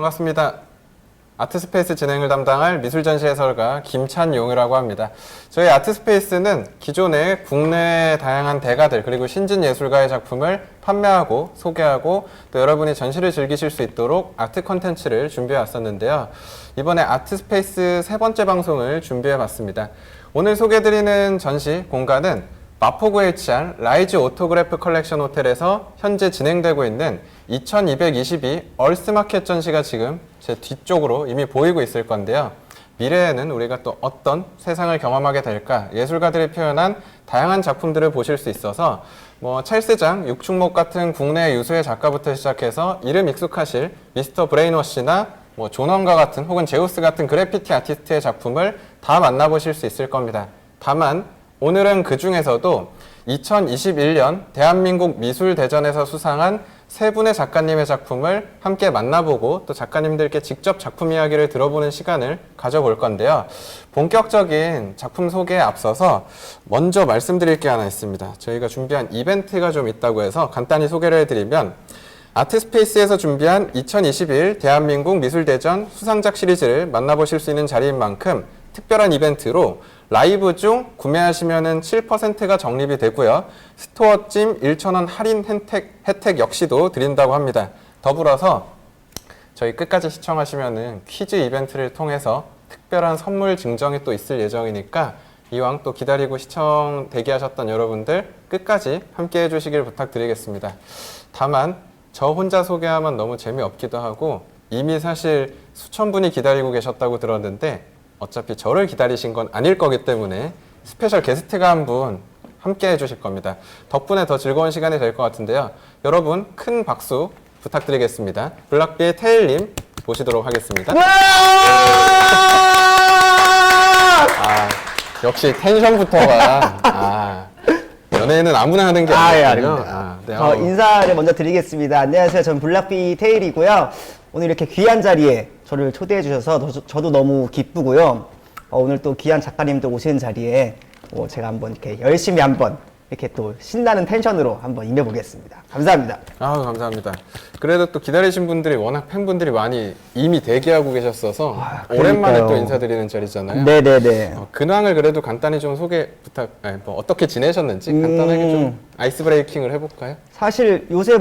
반갑습니다. 아트스페이스 진행을 담당할 미술전시 해설가 김찬용이라고 합니다. 저희 아트스페이스는 기존의 국내 다양한 대가들 그리고 신진 예술가의 작품을 판매하고 소개하고 또 여러분이 전시를 즐기실 수 있도록 아트 콘텐츠를 준비해 왔었는데요. 이번에 아트스페이스 세 번째 방송을 준비해 봤습니다. 오늘 소개해드리는 전시 공간은 마포구에 위치한 라이즈 오토그래프 컬렉션 호텔에서 현재 진행되고 있는 2222 얼스마켓 전시가 지금 제 뒤쪽으로 이미 보이고 있을 건데요. 미래에는 우리가 또 어떤 세상을 경험하게 될까, 예술가들이 표현한 다양한 작품들을 보실 수 있어서 찰스장, 육충목 같은 국내 유수의 작가부터 시작해서 이름 익숙하실 미스터 브레인워시나 존원가 같은 혹은 제우스 같은 그래피티 아티스트의 작품을 다 만나보실 수 있을 겁니다. 다만 오늘은 그 중에서도 2021년 대한민국 미술대전에서 수상한 세 분의 작가님의 작품을 함께 만나보고 또 작가님들께 직접 작품 이야기를 들어보는 시간을 가져볼 건데요. 본격적인 작품 소개에 앞서서 먼저 말씀드릴 게 하나 있습니다. 저희가 준비한 이벤트가 좀 있다고 해서 간단히 소개를 해드리면 아트스페이스에서 준비한 2021 대한민국 미술대전 수상작 시리즈를 만나보실 수 있는 자리인 만큼 특별한 이벤트로 라이브 중 구매하시면은 7%가 적립이 되고요. 스토어 찜 1,000원 할인 혜택 역시도 드린다고 합니다. 더불어서 저희 끝까지 시청하시면은 퀴즈 이벤트를 통해서 특별한 선물 증정이 또 있을 예정이니까 이왕 또 기다리고 시청 대기하셨던 여러분들 끝까지 함께 해주시길 부탁드리겠습니다. 다만 저 혼자 소개하면 너무 재미없기도 하고 이미 사실 수천 분이 기다리고 계셨다고 들었는데 어차피 저를 기다리신 건 아닐 거기 때문에 스페셜 게스트가 한 분 함께 해주실 겁니다. 덕분에 더 즐거운 시간이 될 것 같은데요. 여러분 큰 박수 부탁드리겠습니다. 블락비의 테일님 모시도록 하겠습니다. 역시 텐션부터가 연예인은 아무나 하는 게 아니거든요. 네, 인사를 먼저 드리겠습니다. 안녕하세요. 저는 블락비 테일이고요. 오늘 이렇게 귀한 자리에 저를 초대해 주셔서 저도 너무 기쁘고요. 오늘 또 귀한 작가님들 오시는 자리에 제가 한번 이렇게 열심히 한번 이렇게 또 신나는 텐션으로 한번 임해보겠습니다. 감사합니다. 감사합니다. 그래도 또 기다리신 분들이 워낙 팬분들이 많이 이미 대기하고 계셨어서 오랜만에 또 인사드리는 자리잖아요. 네네네. 근황을 그래도 간단히 좀 소개 어떻게 지내셨는지 간단하게 좀 아이스 브레이킹을 해볼까요? 사실 요새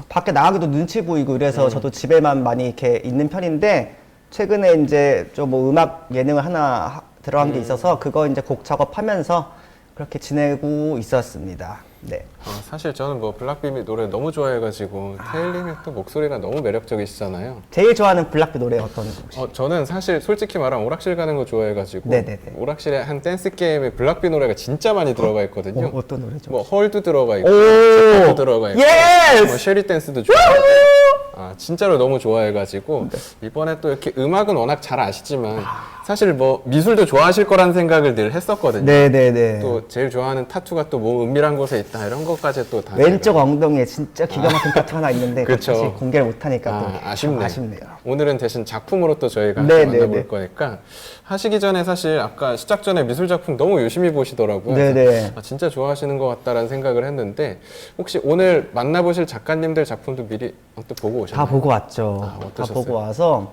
밖에 나가기도 눈치 보이고 그래서 저도 집에만 많이 이렇게 있는 편인데 최근에 이제 좀 음악 예능을 하나 들어간 게 있어서 그거 이제 곡 작업하면서 그렇게 지내고 있었습니다. 네. 사실 저는 블락비 노래 너무 좋아해가지고 테일님의 또 목소리가 너무 매력적이시잖아요. 제일 좋아하는 블락비 노래 어떤 곡이죠? 저는 사실 솔직히 말하면 오락실 가는 거 좋아해가지고 네네네. 오락실에 한 댄스 게임에 블락비 노래가 진짜 많이 들어가 있거든요. 어떤 노래죠? 헐도 들어가 있고 제퍼도 들어가 있고 예스! 쉐리 댄스도 좋아하고 진짜로 너무 좋아해가지고 이번에 또 이렇게 음악은 워낙 잘 아시지만 사실 미술도 좋아하실 거라는 생각을 늘 했었거든요. 네네네. 또 제일 좋아하는 타투가 또 은밀한 곳에 있다 이런 것까지 또 다 왼쪽 엉덩이에 진짜 기가 막힌 타투 하나 있는데 그쵸. 사실 공개를 못하니까 또 아쉽네요. 오늘은 대신 작품으로 또 저희가 만나볼 거니까 하시기 전에 사실 아까 시작 전에 미술 작품 너무 유심히 보시더라고요. 네네. 진짜 좋아하시는 것 같다라는 생각을 했는데 혹시 오늘 만나보실 작가님들 작품도 미리 또 보고 오셨나요? 다 보고 왔죠. 다 어떠셨어요? 보고 와서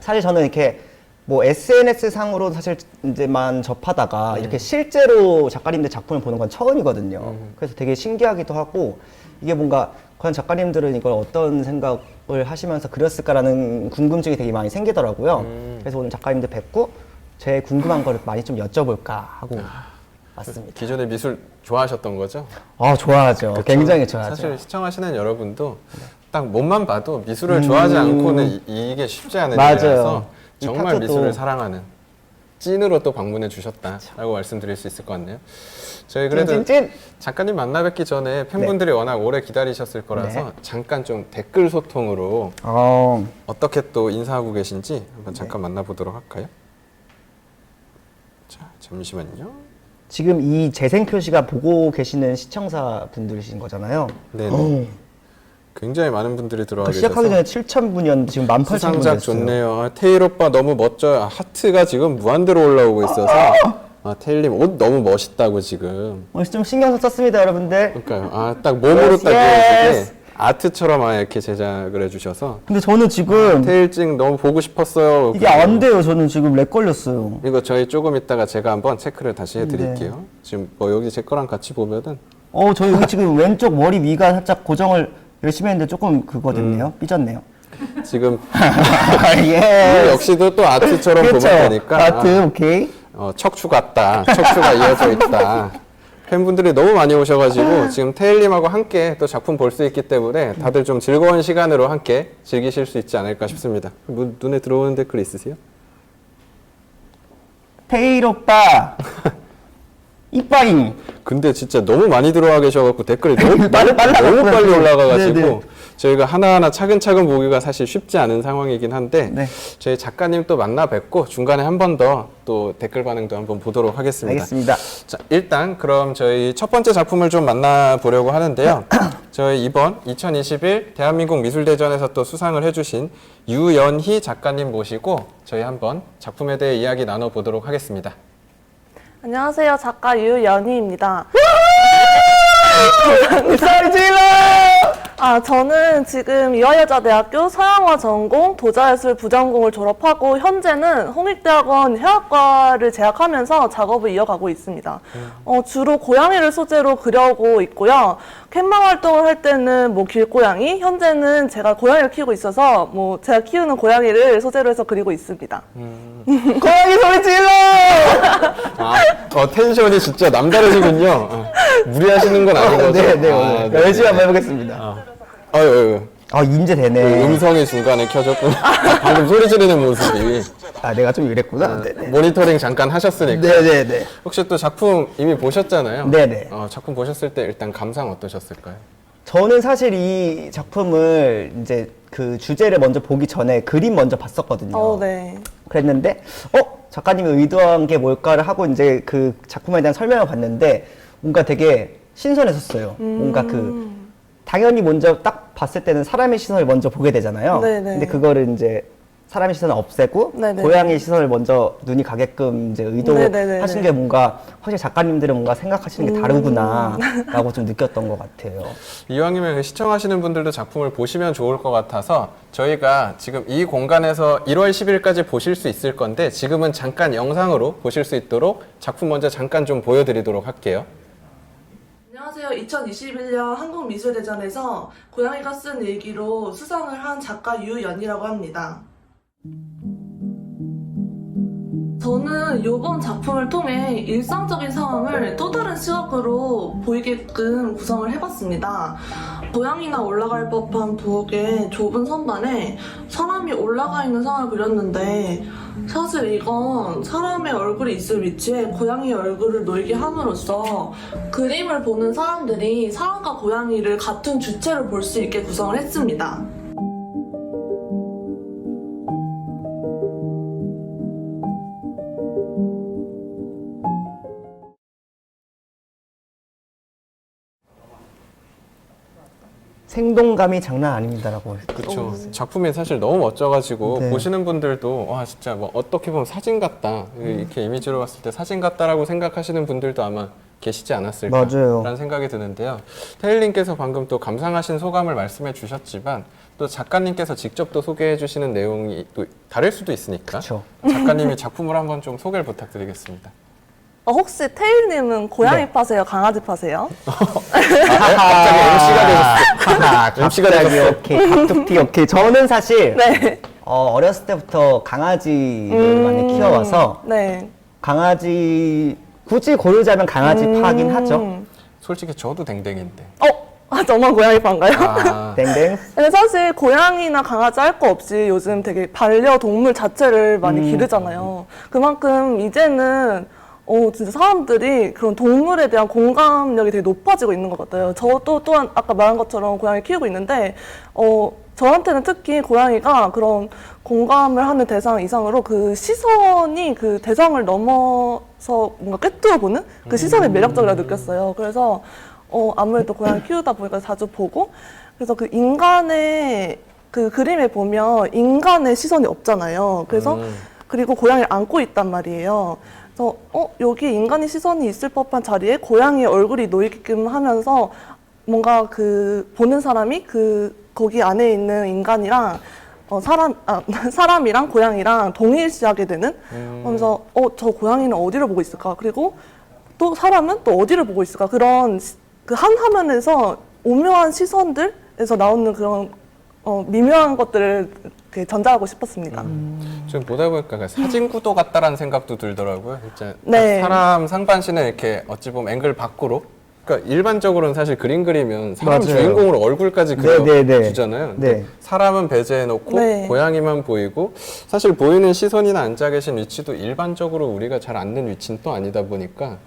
사실 저는 이렇게 SNS 상으로 사실 이제만 접하다가 이렇게 실제로 작가님들 작품을 보는 건 처음이거든요. 그래서 되게 신기하기도 하고 이게 뭔가 과연 작가님들은 이걸 어떤 생각을 하시면서 그렸을까라는 궁금증이 되게 많이 생기더라고요. 그래서 오늘 작가님들 뵙고 제 궁금한 거를 많이 좀 여쭤볼까 하고 왔습니다. 기존에 미술 좋아하셨던 거죠? 좋아하죠. 그쵸? 굉장히 좋아하죠. 사실 시청하시는 여러분도 딱 몸만 봐도 미술을 좋아하지 않고는 이게 쉽지 않은 일이라서 정말 미술을 사랑하는 찐으로 또 방문해 주셨다라고 말씀드릴 수 있을 것 같네요. 저희 그래도 찐! 작가님 만나 뵙기 전에 팬분들이 워낙 오래 기다리셨을 거라서 잠깐 좀 댓글 소통으로 어떻게 또 인사하고 계신지 한번 잠깐 만나보도록 할까요? 자, 잠시만요. 지금 이 재생 표시가 보고 계시는 시청자 분들이신 거잖아요. 네네. 굉장히 많은 분들이 들어와 계셔서 시작하기 전에 7,000분이었는데 지금 18,000분 됐어요. 수상작 좋네요. 테일 오빠 너무 멋져요. 하트가 지금 무한대로 올라오고 있어서 테일님 옷 너무 멋있다고 지금. 좀 신경 썼습니다, 여러분들. 그러니까요. 딱 몸으로 딱 보여주게 아트처럼 아예 이렇게 제작을 해주셔서 근데 저는 지금 테일징 너무 보고 싶었어요. 이게 안 돼요. 저는 지금 렉 걸렸어요. 이거 저희 조금 있다가 제가 한번 체크를 다시 해드릴게요. 지금 뭐 여기 제 거랑 같이 보면은 저 여기 지금 왼쪽 머리 위가 살짝 고정을 열심히 했는데 조금 그거든요. 삐졌네요. 지금 예. 역시도 또 아트처럼 그렇죠. 보면 되니까 아트, 오케이. 척추 같다. 척추가 이어져 있다. 팬분들이 너무 많이 오셔가지고 지금 테일님하고 함께 또 작품 볼 수 있기 때문에 다들 좀 즐거운 시간으로 함께 즐기실 수 있지 않을까 싶습니다. 뭐 눈에 들어오는 댓글 있으세요? 테일 오빠. 이빠잉. 근데 진짜 너무 많이 들어와 계셔갖고 댓글이 너무 빨리 너무 빨리 올라가가지고 네네. 저희가 하나하나 차근차근 보기가 사실 쉽지 않은 상황이긴 한데 네. 저희 작가님 또 만나 뵙고 중간에 한 번 더 또 댓글 반응도 한번 보도록 하겠습니다. 알겠습니다. 자, 일단 그럼 저희 첫 번째 작품을 좀 만나보려고 하는데요. 저희 이번 2021 대한민국 미술대전에서 또 수상을 해주신 유연희 작가님 모시고 저희 한번 작품에 대해 이야기 나눠보도록 하겠습니다. 안녕하세요. 작가 유연희입니다. 소리 질러! 저는 지금 이화여자대학교 서양화 전공 도자예술 부전공을 졸업하고 현재는 홍익대학원 회화과를 재학하면서 작업을 이어가고 있습니다. 주로 고양이를 소재로 그려오고 있고요. 캔방 활동을 할 때는 뭐 길고양이, 현재는 제가 고양이를 키우고 있어서 뭐 제가 키우는 고양이를 소재로 해서 그리고 있습니다. 고양이 소리 질러! 텐션이 진짜 남다르시군요. 무리하시는 건 아닌 거죠? 네, 아, 오늘 열심히 한번 해보겠습니다. 인제 되네. 음성이 중간에 켜졌구나. 방금 소리 지르는 모습이. 내가 좀 이랬구나. 네네. 모니터링 잠깐 하셨으니까. 네네네. 혹시 또 작품 이미 보셨잖아요? 네네. 작품 보셨을 때 일단 감상 어떠셨을까요? 저는 사실 이 작품을 이제 그 주제를 먼저 보기 전에 그림 먼저 봤었거든요. 네. 그랬는데, 작가님이 의도한 게 뭘까를 하고 이제 그 작품에 대한 설명을 봤는데, 뭔가 되게 신선했었어요. 뭔가 당연히 먼저 딱 봤을 때는 사람의 시선을 먼저 보게 되잖아요. 네네. 근데 그거를 이제 사람의 시선을 없애고 네네. 고양이의 시선을 먼저 눈이 가게끔 이제 네네네네. 의도하신 게 뭔가 확실히 작가님들은 뭔가 생각하시는 게 다르구나라고 좀 느꼈던 것 같아요. 이왕이면 시청하시는 분들도 작품을 보시면 좋을 것 같아서 저희가 지금 이 공간에서 1월 10일까지 보실 수 있을 건데 지금은 잠깐 영상으로 보실 수 있도록 작품 먼저 잠깐 좀 보여드리도록 할게요. 안녕하세요. 2021년 한국미술대전에서 고양이가 쓴 일기로 수상을 한 작가 유연희라고 합니다. 저는 이번 작품을 통해 일상적인 상황을 또 다른 시각으로 보이게끔 구성을 해봤습니다. 고양이나 올라갈 법한 부엌의 좁은 선반에 사람이 올라가 있는 상황을 그렸는데 사실 이건 사람의 얼굴이 있을 위치에 고양이의 얼굴을 놓이게 함으로써 그림을 보는 사람들이 사람과 고양이를 같은 주체로 볼 수 있게 구성을 했습니다. 생동감이 장난 아닙니다라고. 그렇죠. 작품이 사실 너무 멋져가지고 네. 보시는 분들도 와 진짜 뭐 어떻게 보면 사진 같다 이렇게 이미지로 봤을 때 사진 같다라고 생각하시는 분들도 아마 계시지 않았을까 맞아요. 라는 생각이 드는데요. 테일님께서 방금 또 감상하신 소감을 말씀해 주셨지만 또 작가님께서 직접 또 소개해 주시는 내용이 또 다를 수도 있으니까 그쵸. 작가님이 작품을 한번 좀 소개를 부탁드리겠습니다. 혹시 테일님은 고양이 네. 파세요? 강아지 파세요? 갑자기 MC가 되셨어요. MC가 갑자기 되셨어요. 오케이. 갑툭튀 오케이. 저는 사실 네. 어렸을 때부터 강아지를 많이 키워와서 네. 강아지 굳이 고르자면 강아지 파긴 하죠. 솔직히 저도 댕댕인데. 저만 고양이 파인가요? 아, 땡땡. 근데 사실 고양이나 강아지 할 거 없이 요즘 되게 반려동물 자체를 많이 기르잖아요. 그만큼 이제는 진짜 사람들이 그런 동물에 대한 공감력이 되게 높아지고 있는 것 같아요. 저도 또한 아까 말한 것처럼 고양이 키우고 있는데 저한테는 특히 고양이가 그런 공감을 하는 대상 이상으로 그 시선이 그 대상을 넘어서 뭔가 꿰뚫어보는 그 시선이 매력적이라고 느꼈어요. 그래서 아무래도 고양이 키우다 보니까 자주 보고 그래서 그 인간의 그 그림에 보면 인간의 시선이 없잖아요. 그래서 그리고 고양이를 안고 있단 말이에요. 그래서 여기 인간의 시선이 있을 법한 자리에 고양이의 얼굴이 놓이게끔 하면서 뭔가 그 보는 사람이 그 거기 안에 있는 인간이랑 사람이랑 고양이랑 동일시하게 되는. 그래서 저 고양이는 어디를 보고 있을까? 그리고 또 사람은 또 어디를 보고 있을까? 그런 그 한 화면에서 오묘한 시선들에서 나오는 그런 미묘한 것들을 이렇게 전달하고 싶었습니다. 좀 보다 보니까 그 사진 구도 같다라는 생각도 들더라고요. 진짜 네. 사람 상반신을 이렇게 어찌 보면 앵글 밖으로. 그러니까 일반적으로는 사실 그림 그리면 사람 맞아요. 주인공으로 얼굴까지 네, 네, 네. 그려주잖아요. 근데 네. 사람은 배제해놓고 네. 고양이만 보이고 사실 보이는 시선이나 앉아 계신 위치도 일반적으로 우리가 잘 앉는 위치는 또 아니다 보니까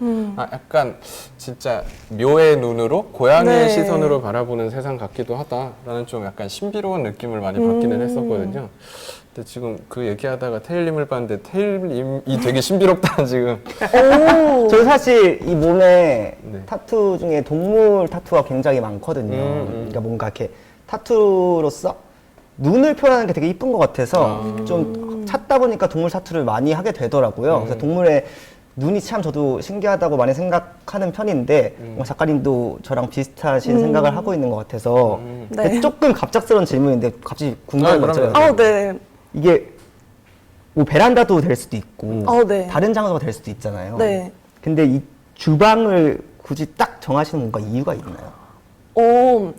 약간 진짜 묘의 눈으로 고양이의 네. 시선으로 바라보는 세상 같기도 하다라는 좀 약간 신비로운 느낌을 많이 받기는 했었거든요. 근데 지금 그 얘기하다가 테일님을 봤는데 테일님이 되게 신비롭다 지금. 오. 저는 사실 이 몸에 네. 타투 중에 동물 타투가 굉장히 많거든요. 그러니까 뭔가 이렇게 타투로서 눈을 표현하는 게 되게 이쁜 것 같아서 좀 찾다 보니까 동물 타투를 많이 하게 되더라고요. 그래서 동물의 눈이 참 저도 신기하다고 많이 생각하는 편인데 뭔가 작가님도 저랑 비슷하신 생각을 하고 있는 것 같아서 네. 조금 갑작스러운 질문인데 갑자기 궁금한 거 그럼요. 있잖아요. 네. 이게 뭐 베란다도 될 수도 있고 네. 다른 장소가 될 수도 있잖아요. 네. 근데 이 주방을 굳이 딱 정하시는 뭔가 이유가 있나요?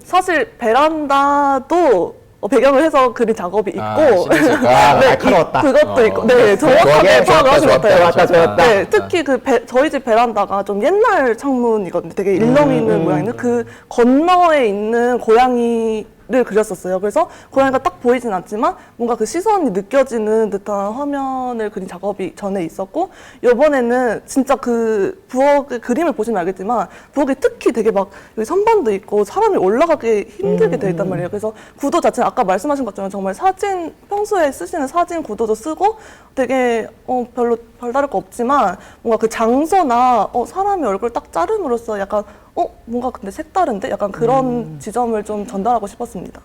사실 베란다도 배경을 해서 그린 작업이 있고. 날카로웠다. 그것도 있고. 네, 정확하게 파악을 하신 것 같아요. 좋았다. 네, 특히 저희 집 베란다가 좀 옛날 창문이거든요. 되게 일렁이 있는 모양인데 그 건너에 있는 고양이를 그렸었어요. 그래서 고양이가 딱 보이진 않지만 뭔가 그 시선이 느껴지는 듯한 화면을 그린 작업이 전에 있었고, 이번에는 진짜 그 부엌의 그림을 보시면 알겠지만 부엌에 특히 되게 막 여기 선반도 있고 사람이 올라가기 힘들게 되어 있단 말이에요. 그래서 구도 자체는 아까 말씀하신 것처럼 정말 사진, 평소에 쓰시는 사진 구도도 쓰고 되게 별로 별다를 거 없지만 뭔가 그 장소나 사람의 얼굴 딱 자름으로써 약간 뭔가 근데 색다른데? 약간 그런 지점을 좀 전달하고 싶었습니다.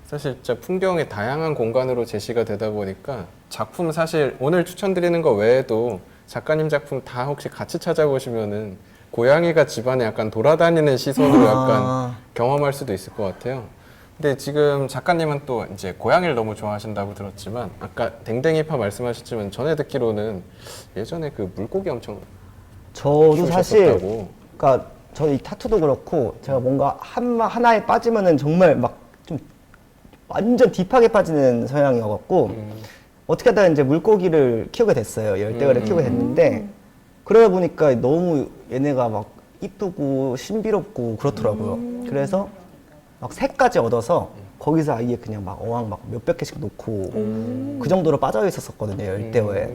사실 진짜 풍경의 다양한 공간으로 제시가 되다 보니까 작품 사실 오늘 추천드리는 거 외에도 작가님 작품 다 혹시 같이 찾아보시면은 고양이가 집안에 약간 돌아다니는 시선으로 약간 경험할 수도 있을 것 같아요. 근데 지금 작가님은 또 이제 고양이를 너무 좋아하신다고 들었지만 아까 댕댕이파 말씀하셨지만 전에 듣기로는 예전에 그 물고기 엄청 저도 사실 키우셨었다고. 그러니까 저 이 타투도 그렇고 제가 뭔가 하나에 빠지면은 정말 막 좀 완전 딥하게 빠지는 성향이어갖고 어떻게 하다가 이제 물고기를 키우게 됐어요. 열대어를 키우게 됐는데 그러다 보니까 너무 얘네가 막 이쁘고 신비롭고 그렇더라고요. 그래서 막 색까지 얻어서 거기서 아예 그냥 막 어항 막 몇백 개씩 놓고 그 정도로 빠져 있었었거든요. 열대어에.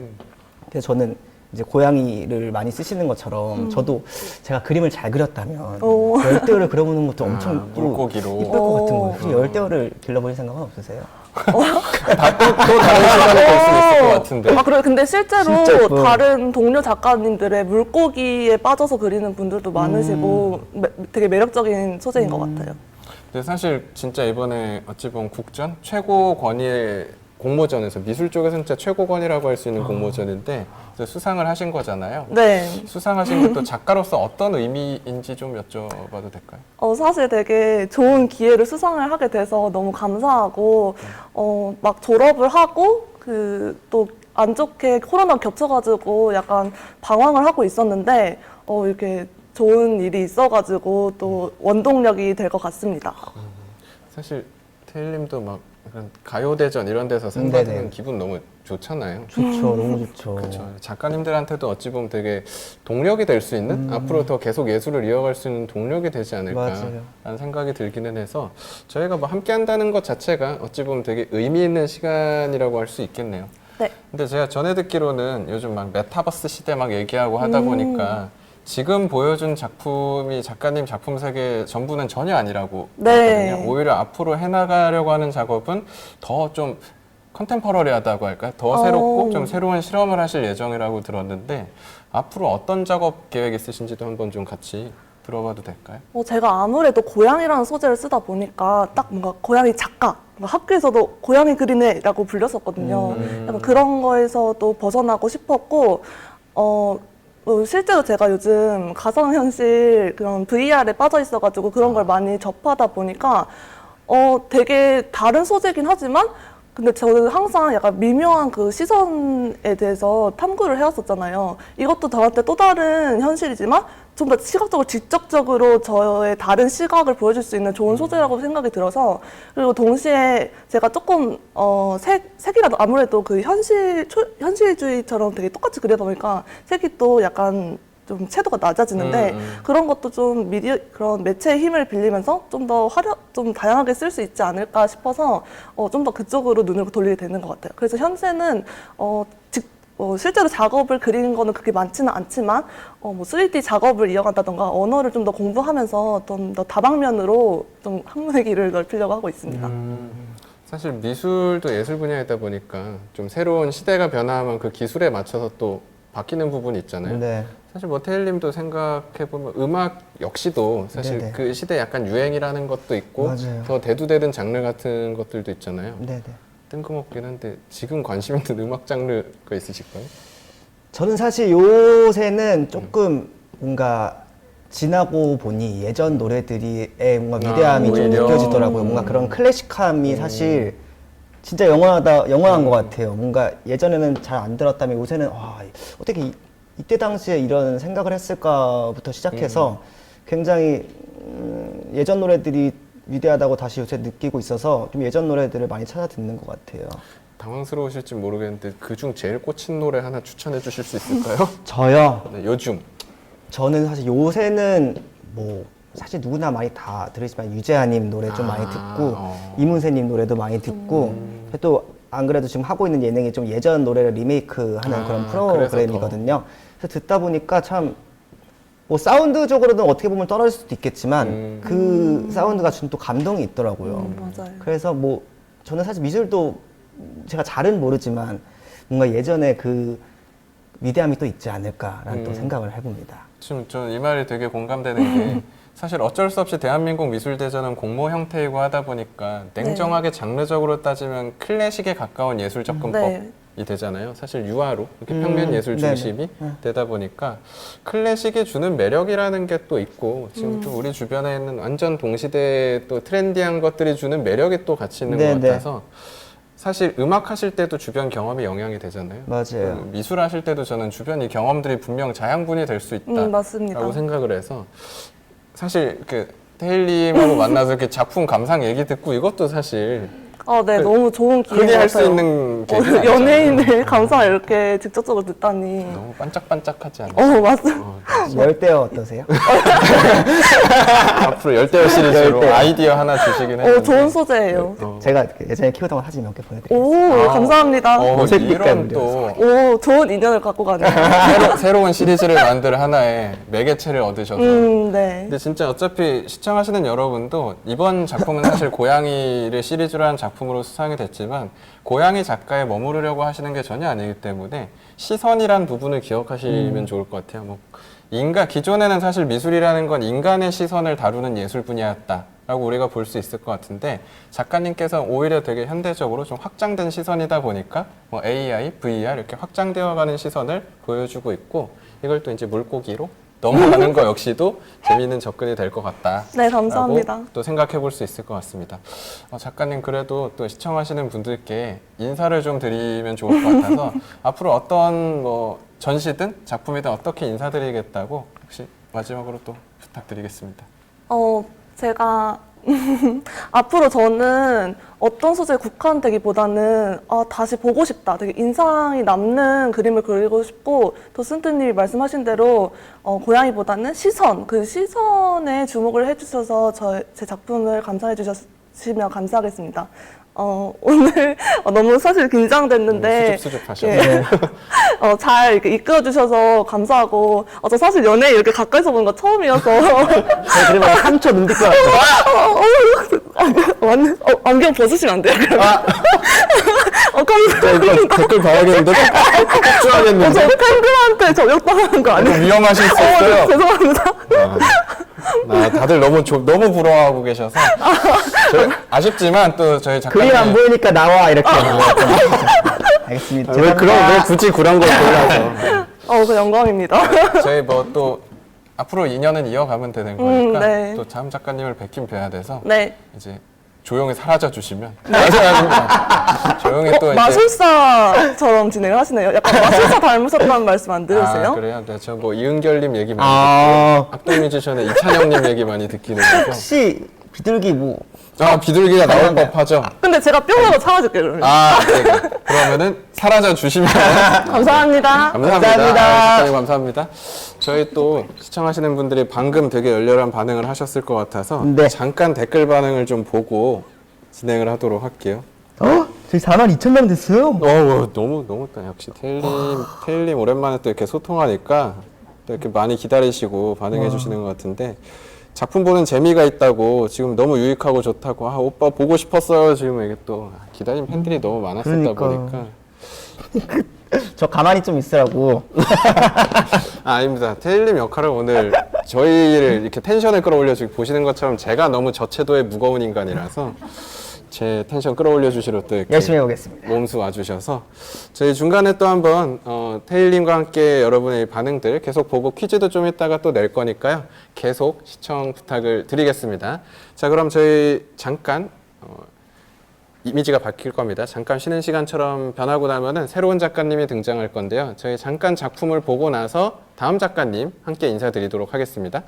그래서 저는 이제 고양이를 많이 쓰시는 것처럼 저도 제가 그림을 잘 그렸다면 열대어를 그려보는 것도 엄청 또 물고기로. 이쁠 것 같은 거예요. 혹시 열대어를 길러보실 생각은 없으세요? 또 다른 시간이 될 수 있을 것 같은데. 그래요. 근데 실제로 진짜 예뻐요. 다른 동료 작가님들의 물고기에 빠져서 그리는 분들도 많으시고 되게 매력적인 소재인 것 같아요. 근데 사실 진짜 이번에 어찌 보면 국전 최고 권위의 공모전에서 미술 쪽에서는 진짜 최고권이라고 할 수 있는 공모전인데 그래서 수상을 하신 거잖아요. 네. 수상하신 것도 작가로서 어떤 의미인지 좀 여쭤봐도 될까요? 사실 되게 좋은 기회를 수상을 하게 돼서 너무 감사하고, 막 졸업을 하고, 또 안 좋게 코로나 겹쳐가지고 약간 방황을 하고 있었는데, 이렇게 좋은 일이 있어가지고 또 원동력이 될 것 같습니다. 사실 테일님도 막 약간 가요대전 이런 데서 상 네네. 받으면 기분 너무 좋잖아요. 좋죠. 너무 좋죠. 그렇죠. 작가님들한테도 어찌 보면 되게 동력이 될 수 있는 앞으로 더 계속 예술을 이어갈 수 있는 동력이 되지 맞아요. 않을까라는 생각이 들기는 해서 저희가 뭐 함께 한다는 것 자체가 어찌 보면 되게 의미 있는 시간이라고 할 수 있겠네요. 네. 근데 제가 전에 듣기로는 요즘 막 메타버스 시대 막 얘기하고 하다 보니까 지금 보여준 작품이 작가님 작품 세계 전부는 전혀 아니라고 네. 하거든요. 오히려 앞으로 해나가려고 하는 작업은 더 좀 컨템퍼러리하다고 할까요? 더 새롭고 좀 새로운 실험을 하실 예정이라고 들었는데 앞으로 어떤 작업 계획 있으신지도 한번 좀 같이 들어봐도 될까요? 제가 아무래도 고양이라는 소재를 쓰다 보니까 딱 뭔가 고양이 작가, 뭔가 학교에서도 고양이 그리네라고 불렸었거든요. 약간 그런 거에서도 벗어나고 싶었고, 실제로 제가 요즘 가상현실 그런 VR에 빠져 있어가지고 그런 걸 많이 접하다 보니까 되게 다른 소재긴 하지만 근데 저는 항상 약간 미묘한 그 시선에 대해서 탐구를 해왔었잖아요. 이것도 저한테 또 다른 현실이지만 좀 더 시각적으로 직접적으로 저의 다른 시각을 보여줄 수 있는 좋은 소재라고 생각이 들어서 그리고 동시에 제가 조금 색이가 아무래도 그 현실주의처럼 되게 똑같이 그리다 보니까 색이 또 약간 좀 채도가 낮아지는데 그런 것도 좀 그런 매체의 힘을 빌리면서 좀 더 좀 다양하게 쓸 수 있지 않을까 싶어서 좀 더 그쪽으로 눈을 돌리게 되는 것 같아요. 그래서 현재는 실제로 작업을 그리는 거는 그렇게 많지는 않지만 뭐 3D 작업을 이어간다던가 언어를 좀 더 공부하면서 좀 더 다방면으로 좀 학문의 길을 넓히려고 하고 있습니다. 사실 미술도 예술 분야이다 보니까 좀 새로운 시대가 변화하면 그 기술에 맞춰서 또 바뀌는 부분이 있잖아요. 네. 사실 뭐 태일님도 생각해보면 음악 역시도 사실 네네. 그 시대 약간 유행이라는 것도 있고 맞아요. 더 대두되는 장르 같은 것들도 있잖아요. 네네. 뜬금없긴 한데 지금 관심 있는 음악 장르가 있으실까요? 저는 사실 요새는 조금 뭔가 지나고 보니 예전 노래들의 뭔가 위대함이 좀 오히려. 느껴지더라고요. 뭔가 그런 클래식함이 사실 진짜 영원한 것 같아요. 뭔가 예전에는 잘 안 들었다면 요새는 어떻게 이때 당시에 이런 생각을 했을까부터 시작해서 굉장히 예전 노래들이 위대하다고 다시 요새 느끼고 있어서 좀 예전 노래들을 많이 찾아 듣는 것 같아요. 당황스러우실지 모르겠는데 그중 제일 꽂힌 노래 하나 추천해 주실 수 있을까요? 저요? 네, 요즘. 저는 사실 요새는 뭐 사실 누구나 많이 다 들으시지만 유재하님 노래 좀 많이 듣고 이문세님 노래도 많이 듣고 또 안 그래도 지금 하고 있는 예능이 좀 예전 노래를 리메이크하는 그런 프로그램이거든요. 그래서 듣다 보니까 참 뭐 사운드적으로는 어떻게 보면 떨어질 수도 있겠지만 그 사운드가 준 또 감동이 있더라고요. 맞아요. 그래서 뭐 저는 사실 미술도 제가 잘은 모르지만 뭔가 예전에 그 위대함이 또 있지 않을까라는 또 생각을 해봅니다. 지금 저 이 말이 되게 공감되는 게 사실 어쩔 수 없이 대한민국 미술대전은 공모 형태이고 하다 보니까 냉정하게 장르적으로 따지면 클래식에 가까운 예술 접근법이 되잖아요. 사실 유화로 이렇게 평면 예술 중심이 되다 보니까 클래식이 주는 매력이라는 게 또 있고 지금 또 우리 주변에 있는 완전 동시대의 또 트렌디한 것들이 주는 매력이 또 같이 있는 것 같아서 사실 음악 하실 때도 주변 경험이 영향이 되잖아요. 맞아요. 미술 하실 때도 저는 주변 이 경험들이 분명 자양분이 될 수 있다라고 맞습니다. 생각을 해서 사실 그 태일님하고 만나서 이렇게 작품 감상 얘기 듣고 이것도 사실 네, 너무 좋은 기회인 흔히 것 할 수 같아요. 있는 계기는 아니잖아요. 연예인의 감상을 이렇게 직접적으로 듣다니. 너무 반짝반짝하지 않아요? 맞습니다. 열대어 어떠세요? 앞으로 열대어 시리즈로 아이디어 하나 주시긴 했는데 좋은 소재예요. 제가 예전에 키우던 사진 몇 개 보내드릴게요. 오, 감사합니다. 오색 이런 빛깔 또 좋은 인연을 갖고 가네요. 새로운 시리즈를 만들 하나의 매개체를 얻으셔서 네. 근데 진짜 어차피 시청하시는 여러분도 이번 작품은 사실 고양이를 시리즈로 한 작품으로 수상이 됐지만 고양이 작가에 머무르려고 하시는 게 전혀 아니기 때문에 시선이란 부분을 기억하시면 좋을 것 같아요. 뭐 기존에는 사실 미술이라는 건 인간의 시선을 다루는 예술 분야였다라고 우리가 볼 수 있을 것 같은데 작가님께서 오히려 되게 현대적으로 좀 확장된 시선이다 보니까 뭐 AI, VR 이렇게 확장되어가는 시선을 보여주고 있고 이걸 또 이제 물고기로 넘어가는 거 역시도 재미있는 접근이 될 것 같다. 네, 감사합니다. 또 생각해 볼 수 있을 것 같습니다. 작가님 그래도 또 시청하시는 분들께 인사를 좀 드리면 좋을 것 같아서 앞으로 어떤 뭐 전시든 작품이든 어떻게 인사드리겠다고 혹시 마지막으로 또 부탁드리겠습니다. 제가 앞으로 저는 어떤 소재에 국한되기보다는 다시 보고 싶다. 되게 인상이 남는 그림을 그리고 싶고 또 승트님이 말씀하신 대로 고양이보다는 그 시선에 주목을 해주셔서 제 작품을 감상해 주시면 감사하겠습니다. 오늘 너무 사실 긴장됐는데 수줍수줍하셨네요. 잘 이렇게 이끌어 주셔서 감사하고 저 사실 연예인 이렇게 가까이서 보는 거 처음이어서 그리고 3초 눈 뜰 것 같아요. 완전 안경 벗으시면 안 돼요? 감사합니다. 이거 댓글 봐야겠는데 꼭 저 팬들한테 저격당하는 거 아니에요? 위험하실 수 있어요. 죄송합니다. 다들 너무 부러워하고 계셔서 아쉽지만 또 저희 작가님 그림 안 보이니까 나와 이렇게. 알겠습니다. 왜 굳이 그런 걸 골라서 그 영광입니다. 저희 뭐 또 앞으로 인연은 이어가면 되는 거니까 네. 또 다음 작가님을 뵙긴 뵈야 돼서 네. 이제 조용히 사라져 주시면 조용히 또 이제 마술사처럼 진행을 하시네요. 약간 마술사 닮으셨다는 말씀 안 들으세요? 아, 그래요? 네, 저 뭐 이은결님 얘기 많이 아. 듣고 악동 뮤지션의 이찬영님 얘기 많이 듣기는 해서 혹시 비둘기 뭐 비둘기가 나올 법하죠? 근데 제가 뿅으로 참아줄게요, 그러면. 네. 그러면은 사라져 주시면 감사합니다. 감사합니다. 작가님 감사합니다. 저희 또 시청하시는 분들이 방금 되게 열렬한 반응을 하셨을 것 같아서 네. 잠깐 댓글 반응을 좀 보고 진행을 하도록 할게요. 저희 42,000명 됐어요. 너무 역시 테일님 오랜만에 또 이렇게 소통하니까 또 이렇게 많이 기다리시고 반응해 주시는 것 같은데 작품 보는 재미가 있다고 지금 너무 유익하고 좋다고 오빠 보고 싶었어요. 지금 이게 또 기다린 팬들이 너무 많았었다 그러니까. 보니까 저 가만히 좀 있으라고. 아닙니다. 테일님 역할을 오늘 저희를 이렇게 텐션을 끌어올려 주고 보시는 것처럼 제가 너무 저채도의 무거운 인간이라서 제 텐션 끌어올려 주시러 또 이렇게 열심히 해보겠습니다. 몸수 와주셔서 저희 중간에 또 한번 테일님과 함께 여러분의 반응들 계속 보고 퀴즈도 좀 이따가 또 낼 거니까요. 계속 시청 부탁을 드리겠습니다. 자, 그럼 저희 잠깐 이미지가 바뀔 겁니다. 잠깐 쉬는 시간처럼 변하고 나면은 새로운 작가님이 등장할 건데요. 저희 잠깐 작품을 보고 나서 다음 작가님 함께 인사드리도록 하겠습니다.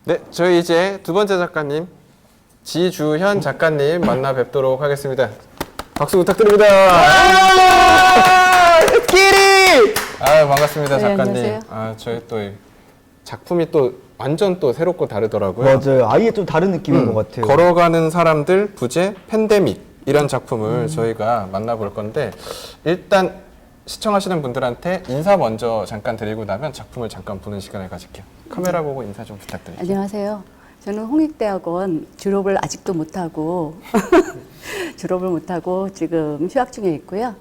네, 저희 이제 두 번째 작가님 지주현 작가님 만나 뵙도록 하겠습니다. 박수 부탁드립니다. 끼리! 반갑습니다, 네, 작가님. 안녕하세요. 저희 또 이 작품이 또 완전 또 새롭고 다르더라고요. 맞아요. 아예 좀 다른 느낌인 것 같아요. 걸어가는 사람들 부제 팬데믹 이런 작품을 저희가 만나볼 건데 일단 시청하시는 분들한테 인사 먼저 잠깐 드리고 나면 작품을 잠깐 보는 시간을 가질게요. 카메라 보고 인사 좀 부탁드립니다. 안녕하세요. 저는 홍익대학원 졸업을 아직도 못하고 졸업을 못하고 지금 휴학 중에 있고요.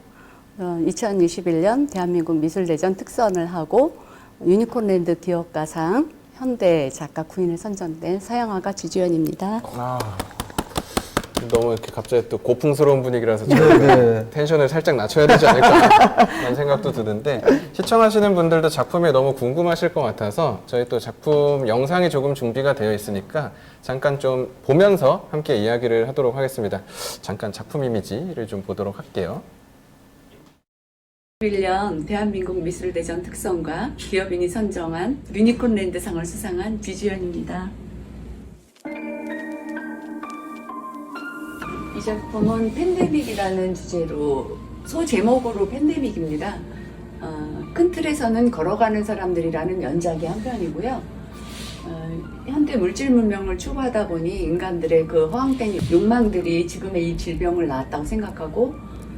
2021년 대한민국 미술대전 특선을 하고 유니콘랜드 기업가상 현대 작가 구인에 선정된 서양화가 지주연입니다. 너무 이렇게 갑자기 또 고풍스러운 분위기라서 네. 텐션을 살짝 낮춰야 되지 않을까 그런 생각도 드는데 시청하시는 분들도 작품이 너무 궁금하실 것 같아서 저희 또 작품 영상이 조금 준비가 되어 있으니까 잠깐 좀 보면서 함께 이야기를 하도록 하겠습니다. 잠깐 작품 이미지를 좀 보도록 할게요. 2021년 대한민국 미술대전 특선과 기업인이 선정한 유니콘랜드상을 수상한 지주연입니다. 이 작품은 팬데믹이라는 주제로 소제목으로 팬데믹입니다. 큰 틀에서는 걸어가는 사람들이라는 연작의 한 편이고요. 현대 물질 문명을 추구하다 보니 인간들의 그 허황된 욕망들이 지금의 이 질병을 낳았다고 생각하고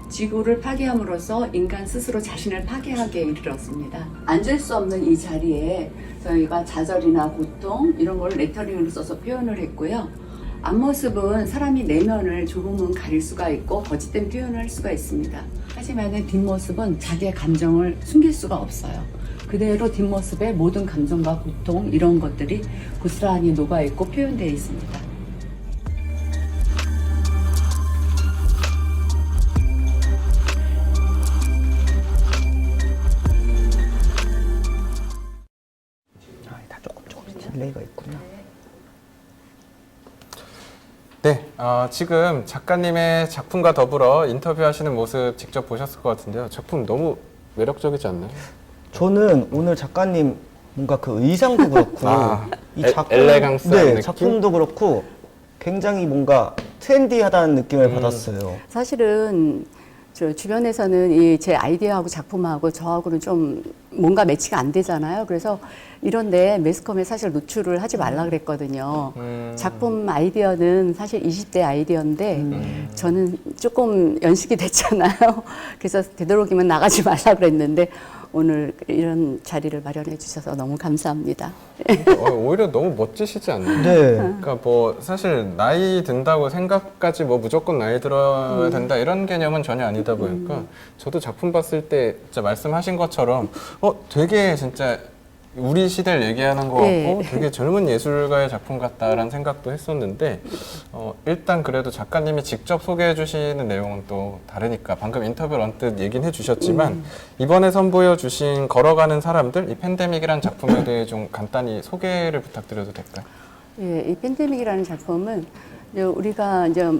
지구를 파괴함으로써 인간 스스로 자신을 파괴하게 이르렀습니다. 앉을 수 없는 이 자리에 저희가 좌절이나 고통 이런 걸 레터링으로 써서 표현을 했고요. 앞모습은 사람이 내면을 조금은 가릴 수가 있고 거짓된 표현을 할 수가 있습니다. 하지만 뒷모습은 자기의 감정을 숨길 수가 없어요. 그대로 뒷모습에 모든 감정과 고통 이런 것들이 고스란히 녹아있고 표현되어 있습니다. 다 조금씩 딜레이가 있구나. 지금 작가님의 작품과 더불어 인터뷰하시는 모습 직접 보셨을 것 같은데요. 작품 너무 매력적이지 않나요? 저는 오늘 작가님 뭔가 그 의상도 그렇고 엘레강스한 네, 느낌? 작품도 그렇고 굉장히 뭔가 트렌디하다는 느낌을 받았어요. 사실은 저 주변에서는 이 제 아이디어하고 작품하고 저하고는 좀 뭔가 매치가 안 되잖아요. 그래서 이런데 매스컴에 사실 노출을 하지 말라 그랬거든요. 작품 아이디어는 사실 20대 아이디어인데 저는 조금 연식이 됐잖아요. 그래서 되도록이면 나가지 말라 그랬는데 오늘 이런 자리를 마련해 주셔서 너무 감사합니다. 오히려 너무 멋지시지 않나요? 네. 그러니까 뭐 사실 나이 든다고 생각까지 뭐 무조건 나이 들어야 된다 이런 개념은 전혀 아니다 보니까 저도 작품 봤을 때 진짜 말씀하신 것처럼 되게 진짜 우리 시대를 얘기하는 것 같고 네. 되게 젊은 예술가의 작품 같다라는 생각도 했었는데 일단 그래도 작가님이 직접 소개해 주시는 내용은 또 다르니까 방금 인터뷰를 언뜻 얘기는 해주셨지만 이번에 선보여 주신 걸어가는 사람들 이 팬데믹이라는 작품에 대해 좀 간단히 소개를 부탁드려도 될까요? 예, 이 팬데믹이라는 작품은 이제 우리가 이제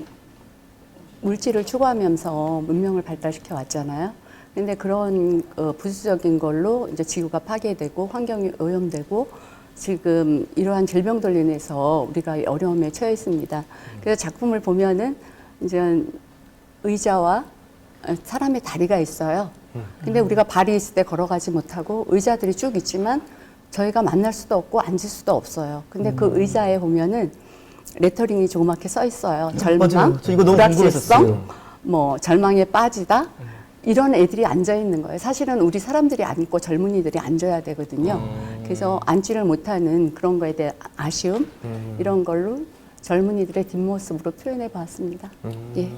물질을 추구하면서 문명을 발달시켜 왔잖아요. 근데 그런 부수적인 걸로 이제 지구가 파괴되고 환경이 오염되고 지금 이러한 질병들로 인해서 우리가 어려움에 처해 있습니다. 그래서 작품을 보면은 이제 의자와 사람의 다리가 있어요. 근데 우리가 발이 있을 때 걸어가지 못하고 의자들이 쭉 있지만 저희가 만날 수도 없고 앉을 수도 없어요. 근데 그 의자에 보면은 레터링이 조그맣게 써 있어요. 절망, 맞아요. 저 이거 너무 불확실성, 궁금했었어요. 뭐 절망에 빠지다. 이런 애들이 앉아 있는 거예요. 사실은 우리 사람들이 앉고 젊은이들이 앉아야 되거든요. 그래서 앉지를 못하는 그런 거에 대한 아쉬움 이런 걸로 젊은이들의 뒷모습으로 표현해 봤습니다. 예.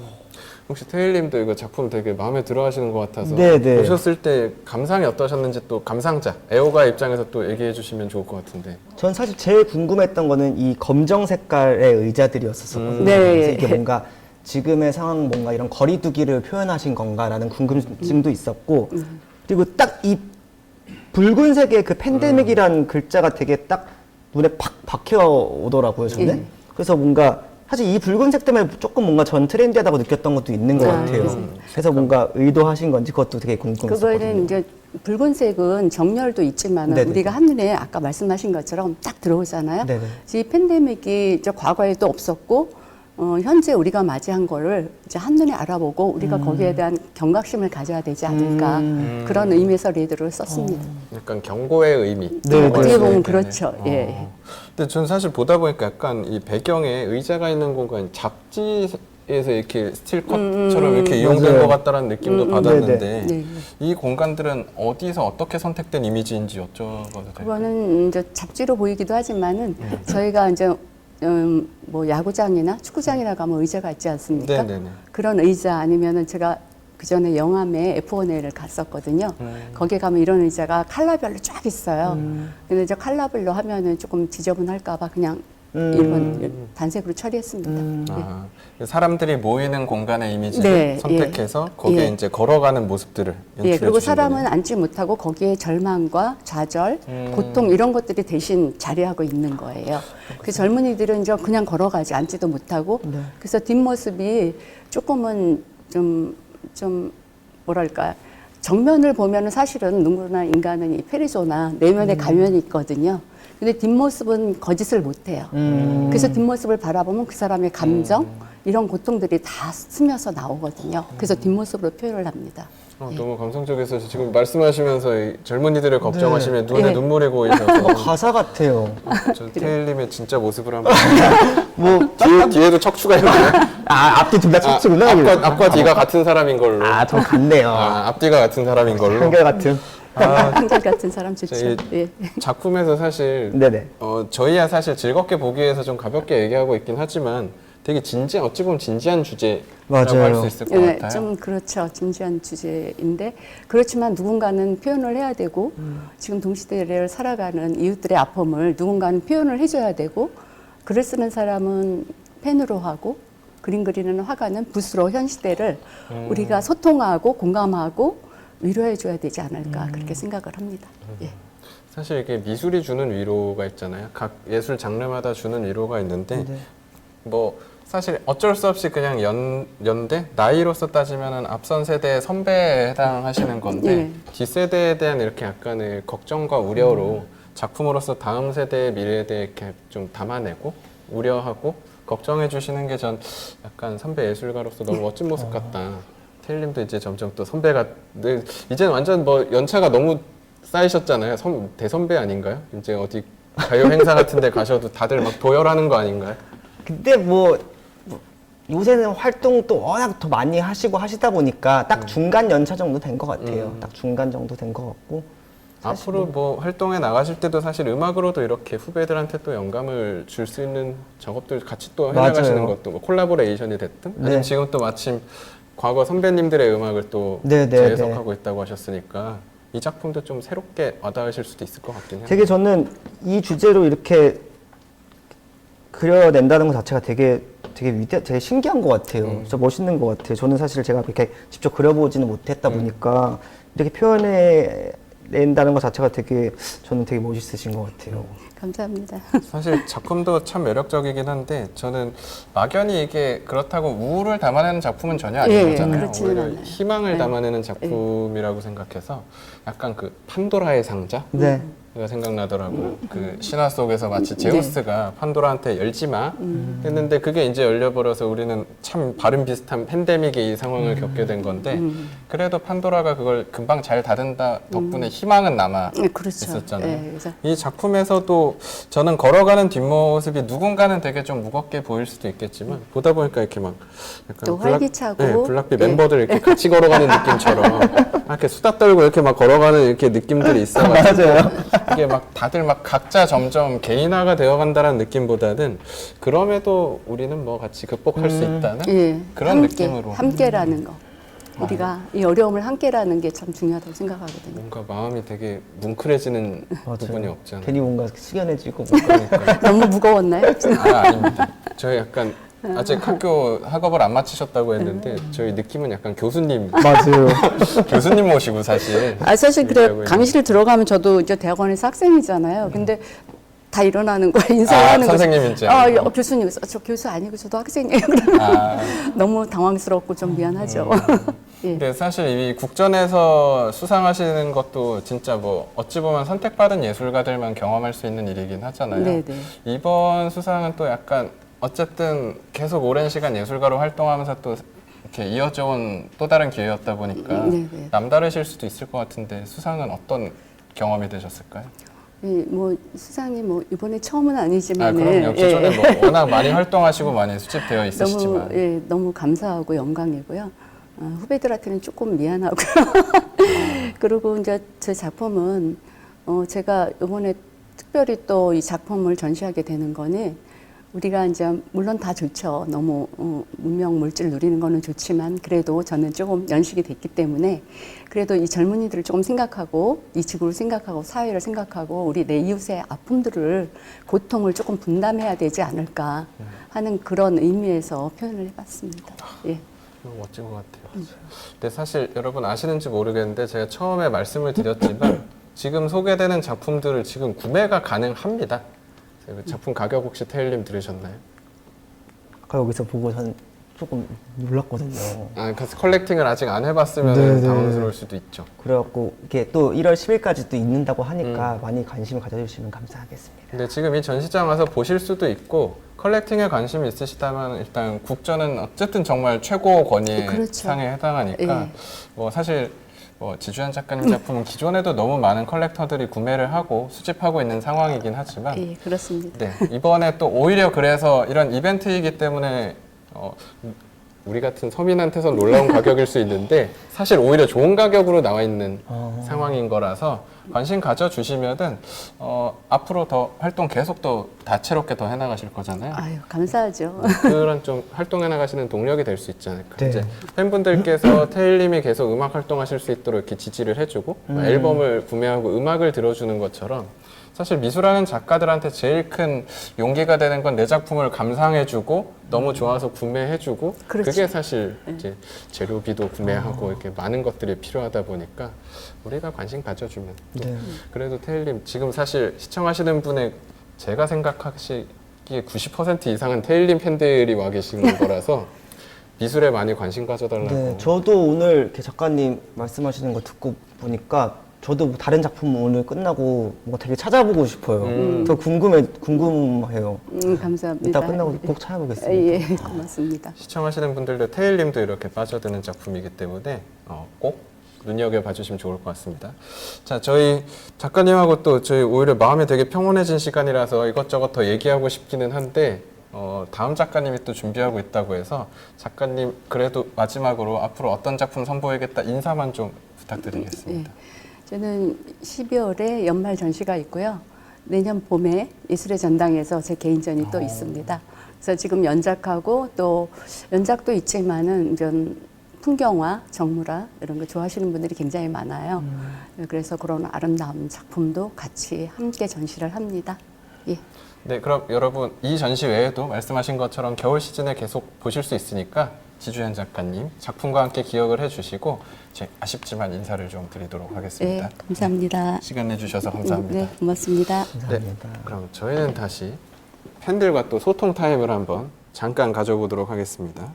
혹시 태일님도 이거 작품 되게 마음에 들어 하시는 것 같아서 네네. 보셨을 때 감상이 어떠셨는지 또 감상자, 애호가 입장에서 또 얘기해 주시면 좋을 것 같은데. 전 사실 제일 궁금했던 거는 이 검정 색깔의 의자들이었었거든요. 네. 그래서 이게 뭔가 지금의 상황 뭔가 이런 거리두기를 표현하신 건가라는 궁금증도 있었고 그리고 딱 이 붉은색의 그 팬데믹이라는 글자가 되게 딱 눈에 팍 박혀 오더라고요 저는. 그래서 뭔가 사실 이 붉은색 때문에 조금 뭔가 전 트렌디하다고 느꼈던 것도 있는 것 같아요. 그래서 뭔가 의도하신 건지 그것도 되게 궁금했었거든요. 그거는 이제 붉은색은 정렬도 있지만 네네. 우리가 한눈에 아까 말씀하신 것처럼 딱 들어오잖아요. 네네. 이 팬데믹이 저 과거에도 없었고 현재 우리가 맞이한 거를 이제 한눈에 알아보고 우리가 거기에 대한 경각심을 가져야 되지 않을까 그런 의미에서 리더를 썼습니다. 약간 경고의 의미. 네, 어떻게 네. 보면 그렇죠. 예. 근데 전 사실 보다 보니까 약간 이 배경에 의자가 있는 공간 잡지에서 이렇게 스틸컷처럼 이렇게 이용된 맞아요. 것 같다라는 느낌도 받았는데 네네. 이 공간들은 어디서 어떻게 선택된 이미지인지 여쭤봐도 될까요? 그거는 이제 잡지로 보이기도 하지만은 저희가 이제 뭐 야구장이나 축구장이나 가면 의자가 있지 않습니까? 네네네. 그런 의자 아니면은 제가 그 전에 영암에 F1회를 갔었거든요. 거기에 가면 이런 의자가 컬러별로 쫙 있어요. 근데 이제 컬러별로 하면은 조금 지저분할까봐 그냥 일본 단색으로 처리했습니다. 예. 사람들이 모이는 공간의 이미지를 네, 선택해서 거기에 예. 이제 걸어가는 모습들을 연출해 예, 그리고 주신 사람은 거네요. 앉지 못하고 거기에 절망과 좌절, 고통 이런 것들이 대신 자리하고 있는 거예요. 그 젊은이들은 이제 그냥 걸어가지 앉지도 못하고 그래서 뒷모습이 조금은 좀 뭐랄까 정면을 보면은 사실은 누구나 인간은 이 페리소나 내면에 가면이 있거든요. 근데 뒷모습은 거짓을 못해요. 그래서 뒷모습을 바라보면 그 사람의 감정 이런 고통들이 다 스며서 나오거든요. 그래서 뒷모습으로 표현을 합니다. 너무 감성적이어서 지금 말씀하시면서 이 젊은이들을 걱정하시면 눈에 예. 눈물이 고이셔서 가사 같아요. 저 태일님의 진짜 모습을 한번 뭐 뒤에도 척추가 있나요? 앞뒤 둘 다 척추구나. 앞과 뒤가 같은 사람인 걸로. 더 같네요. 앞뒤가 같은 사람인 걸로. 한결 같은. 한결 같은 사람 좋죠. 저희 예. 작품에서 사실 네네. 저희야 사실 즐겁게 보기 위해서 좀 가볍게 얘기하고 있긴 하지만 되게 어찌 보면 진지한 주제라고 맞아요. 할 수 있을 것 네, 같아요. 좀 그렇죠. 진지한 주제인데 그렇지만 누군가는 표현을 해야 되고 지금 동시대를 살아가는 이웃들의 아픔을 누군가는 표현을 해줘야 되고 글을 쓰는 사람은 펜으로 하고 그림 그리는 화가는 붓으로 현 시대를 우리가 소통하고 공감하고 위로해줘야 되지 않을까 그렇게 생각을 합니다. 예. 사실 이게 미술이 주는 위로가 있잖아요. 각 예술 장르마다 주는 위로가 있는데 뭐 사실 어쩔 수 없이 그냥 연대 나이로서 따지면은 앞선 세대의 선배에 해당하시는 건데 네. 뒷세대에 대한 이렇게 약간의 걱정과 우려로 작품으로서 다음 세대의 미래에 대해 이렇게 좀 담아내고 우려하고 걱정해 주시는 게 전 약간 선배 예술가로서 너무 멋진 모습 같다. 태일님도 이제 점점 또 선배가 늘 이제는 완전 뭐 연차가 너무 쌓이셨잖아요. 대선배 아닌가요? 이제 어디 가요 행사 같은 데 가셔도 다들 막 도열하는 거 아닌가요? 근데 뭐 요새는 활동도 워낙 더 많이 하시고 하시다 보니까 딱 중간 연차 정도 된 것 같아요. 딱 중간 정도 된 것 같고. 앞으로 뭐 활동에 나가실 때도 사실 음악으로도 이렇게 후배들한테 또 영감을 줄 수 있는 작업들 같이 또 해나가시는 맞아요. 것도 뭐 콜라보레이션이 됐든 네. 아니면 지금 또 마침 과거 선배님들의 음악을 또 네, 네, 재해석하고 있다고 하셨으니까 이 작품도 좀 새롭게 와닿으실 수도 있을 것 같긴 해요. 되게 저는 이 주제로 이렇게 그려낸다는 것 자체가 되게 되게 신기한 것 같아요. 진짜 멋있는 것 같아요. 저는 사실 제가 그렇게 직접 그려보지는 못했다 보니까 이렇게 표현해낸다는 것 자체가 저는 되게 멋있으신 것 같아요. 감사합니다. 사실 작품도 참 매력적이긴 한데 저는 막연히 이게 그렇다고 우울을 담아내는 작품은 전혀 아닌 예, 거잖아요. 그렇지는 오히려 않아요. 희망을 네. 담아내는 작품이라고 생각해서 약간 그 판도라의 상자? 네. 가 생각나더라고요. 그 신화 속에서 마치 제우스가 판도라한테 열지 마 했는데 그게 이제 열려버려서 우리는 참 발음 비슷한 팬데믹의 이 상황을 겪게 된 건데 그래도 판도라가 그걸 금방 잘 닫은다 덕분에 희망은 남아 네, 그렇죠. 있었잖아요. 예, 그래서 이 작품에서도 저는 걸어가는 뒷모습이 누군가는 되게 좀 무겁게 보일 수도 있겠지만 보다 보니까 이렇게 막 약간 또 활기차고, 네, 블락비 예. 멤버들 이렇게 같이 걸어가는 느낌처럼 이렇게 수다 떨고 이렇게 막 걸어가는 이렇게 느낌들이 있어가지고 맞아요. 이게 막 다들 막 각자 점점 개인화가 되어간다는 느낌보다는 그럼에도 우리는 뭐 같이 극복할 수 있다는 예, 그런 함께, 느낌으로 함께라는 거. 우리가 이 어려움을 함께라는 게 참 중요하다고 생각하거든요. 뭔가 마음이 되게 뭉클해지는 부분이 없지 않아요. 괜히 뭔가 숙연해지고. 그러니까요. 너무 무거웠나요? 아닙니다. 저희 약간 아직 학업을 안 마치셨다고 했는데 저희 느낌은 약간 교수님 맞아요. 교수님 모시고 사실 사실 그래 얘기하고 강의실 들어가면 저도 이제 대학원에서 학생이잖아요. 근데 다 일어나는 거예요. 인사하는 거죠. 선생님 이제 교수님, 저 교수 아니고 저도 학생이에요. 그러면 아, 너무 당황스럽고 좀 미안하죠. 예. 근데 사실 이 국전에서 수상하시는 것도 진짜 뭐 어찌 보면 선택받은 예술가들만 경험할 수 있는 일이긴 하잖아요. 네네. 이번 수상은 또 약간 어쨌든 계속 오랜 시간 예술가로 활동하면서 또 이렇게 이어져 온 또 다른 기회였다 보니까 네네. 남다르실 수도 있을 것 같은데 수상은 어떤 경험이 되셨을까요? 예, 뭐 수상이 뭐 이번에 처음은 아니지만 그럼요. 기존에 뭐 워낙 많이 활동하시고 많이 수집되어 있으시지만 너무 감사하고 영광이고요. 후배들한테는 조금 미안하고요. 그리고 이제 제 작품은 제가 이번에 특별히 또 이 작품을 전시하게 되는 거는 우리가 이제 물론 다 좋죠. 너무 문명 물질 누리는 거는 좋지만 그래도 저는 조금 연식이 됐기 때문에 그래도 이 젊은이들을 조금 생각하고 이 지구를 생각하고 사회를 생각하고 우리 내 이웃의 아픔들을 고통을 조금 분담해야 되지 않을까 하는 그런 의미에서 표현을 해봤습니다. 예. 멋진 것 같아요. 근데 사실 여러분 아시는지 모르겠는데 제가 처음에 말씀을 드렸지만 지금 소개되는 작품들을 지금 구매가 가능합니다. 작품 가격 혹시 태일님 들으셨나요? 아까 여기서 보고 전 조금 놀랐거든요. 그래서 컬렉팅을 아직 안 해봤으면 네네. 당황스러울 수도 있죠. 그래갖고 이게 또 1월 10일까지 또 있는다고 하니까 많이 관심을 가져주시면 감사하겠습니다. 근데 지금 이 전시장 와서 보실 수도 있고 컬렉팅에 관심이 있으시다면 일단 국전은 어쨌든 정말 최고 권위의 그렇죠. 상에 해당하니까 예. 뭐 사실 뭐 지주현 작가님 작품은 기존에도 너무 많은 컬렉터들이 구매를 하고 수집하고 있는 상황이긴 하지만 예, 그렇습니다. 네, 이번에 또 오히려 그래서 이런 이벤트이기 때문에 우리 같은 서민한테선 놀라운 가격일 수 있는데 사실 오히려 좋은 가격으로 나와 있는 상황인 거라서 관심 가져주시면은 앞으로 더 활동 계속 더 다채롭게 더 해나가실 거잖아요. 아유, 감사하죠. 그런 좀 활동해 나가시는 동력이 될 수 있지 않을까. 네. 이제 팬분들께서 태일님이 계속 음악 활동하실 수 있도록 이렇게 지지를 해주고 앨범을 구매하고 음악을 들어주는 것처럼 사실 미술하는 작가들한테 제일 큰 용기가 되는 건 내 작품을 감상해주고 너무 좋아서 구매해주고 그렇죠. 그게 사실 이제 재료비도 구매하고 이렇게 많은 것들이 필요하다 보니까 우리가 관심 가져주면 또 네. 그래도 태일님 지금 사실 시청하시는 분의 제가 생각하기 특히 90% 이상은 테일님 팬들이 와 계시는 거라서 미술에 많이 관심 가져달라고. 네, 저도 오늘 이렇게 작가님 말씀하시는 거 듣고 보니까 저도 뭐 다른 작품 오늘 끝나고 뭔가 되게 찾아보고 싶어요. 더 궁금해요. 감사합니다. 이따 끝나고 꼭 찾아보겠습니다. 예, 고맙습니다. 시청하시는 분들도 테일님도 이렇게 빠져드는 작품이기 때문에 꼭 눈여겨봐 주시면 좋을 것 같습니다. 자, 저희 작가님하고 또 저희 오히려 마음이 되게 평온해진 시간이라서 이것저것 더 얘기하고 싶기는 한데 다음 작가님이 또 준비하고 있다고 해서 작가님 그래도 마지막으로 앞으로 어떤 작품 선보이겠다 인사만 좀 부탁드리겠습니다. 저는 12월에 연말 전시가 있고요. 내년 봄에 예술의 전당에서 제 개인전이 또 있습니다. 그래서 지금 연작하고 또 연작도 있지만은 이런 풍경화, 정물화 이런 거 좋아하시는 분들이 굉장히 많아요. 그래서 그런 아름다운 작품도 같이 함께 전시를 합니다. 예. 네, 그럼 여러분 이 전시 외에도 말씀하신 것처럼 겨울 시즌에 계속 보실 수 있으니까 지주현 작가님 작품과 함께 기억을 해주시고 제 아쉽지만 인사를 좀 드리도록 하겠습니다. 네, 감사합니다. 시간 내주셔서 감사합니다. 네, 고맙습니다. 네, 그럼 저희는 다시 팬들과 또 소통 타임을 한번 잠깐 가져보도록 하겠습니다.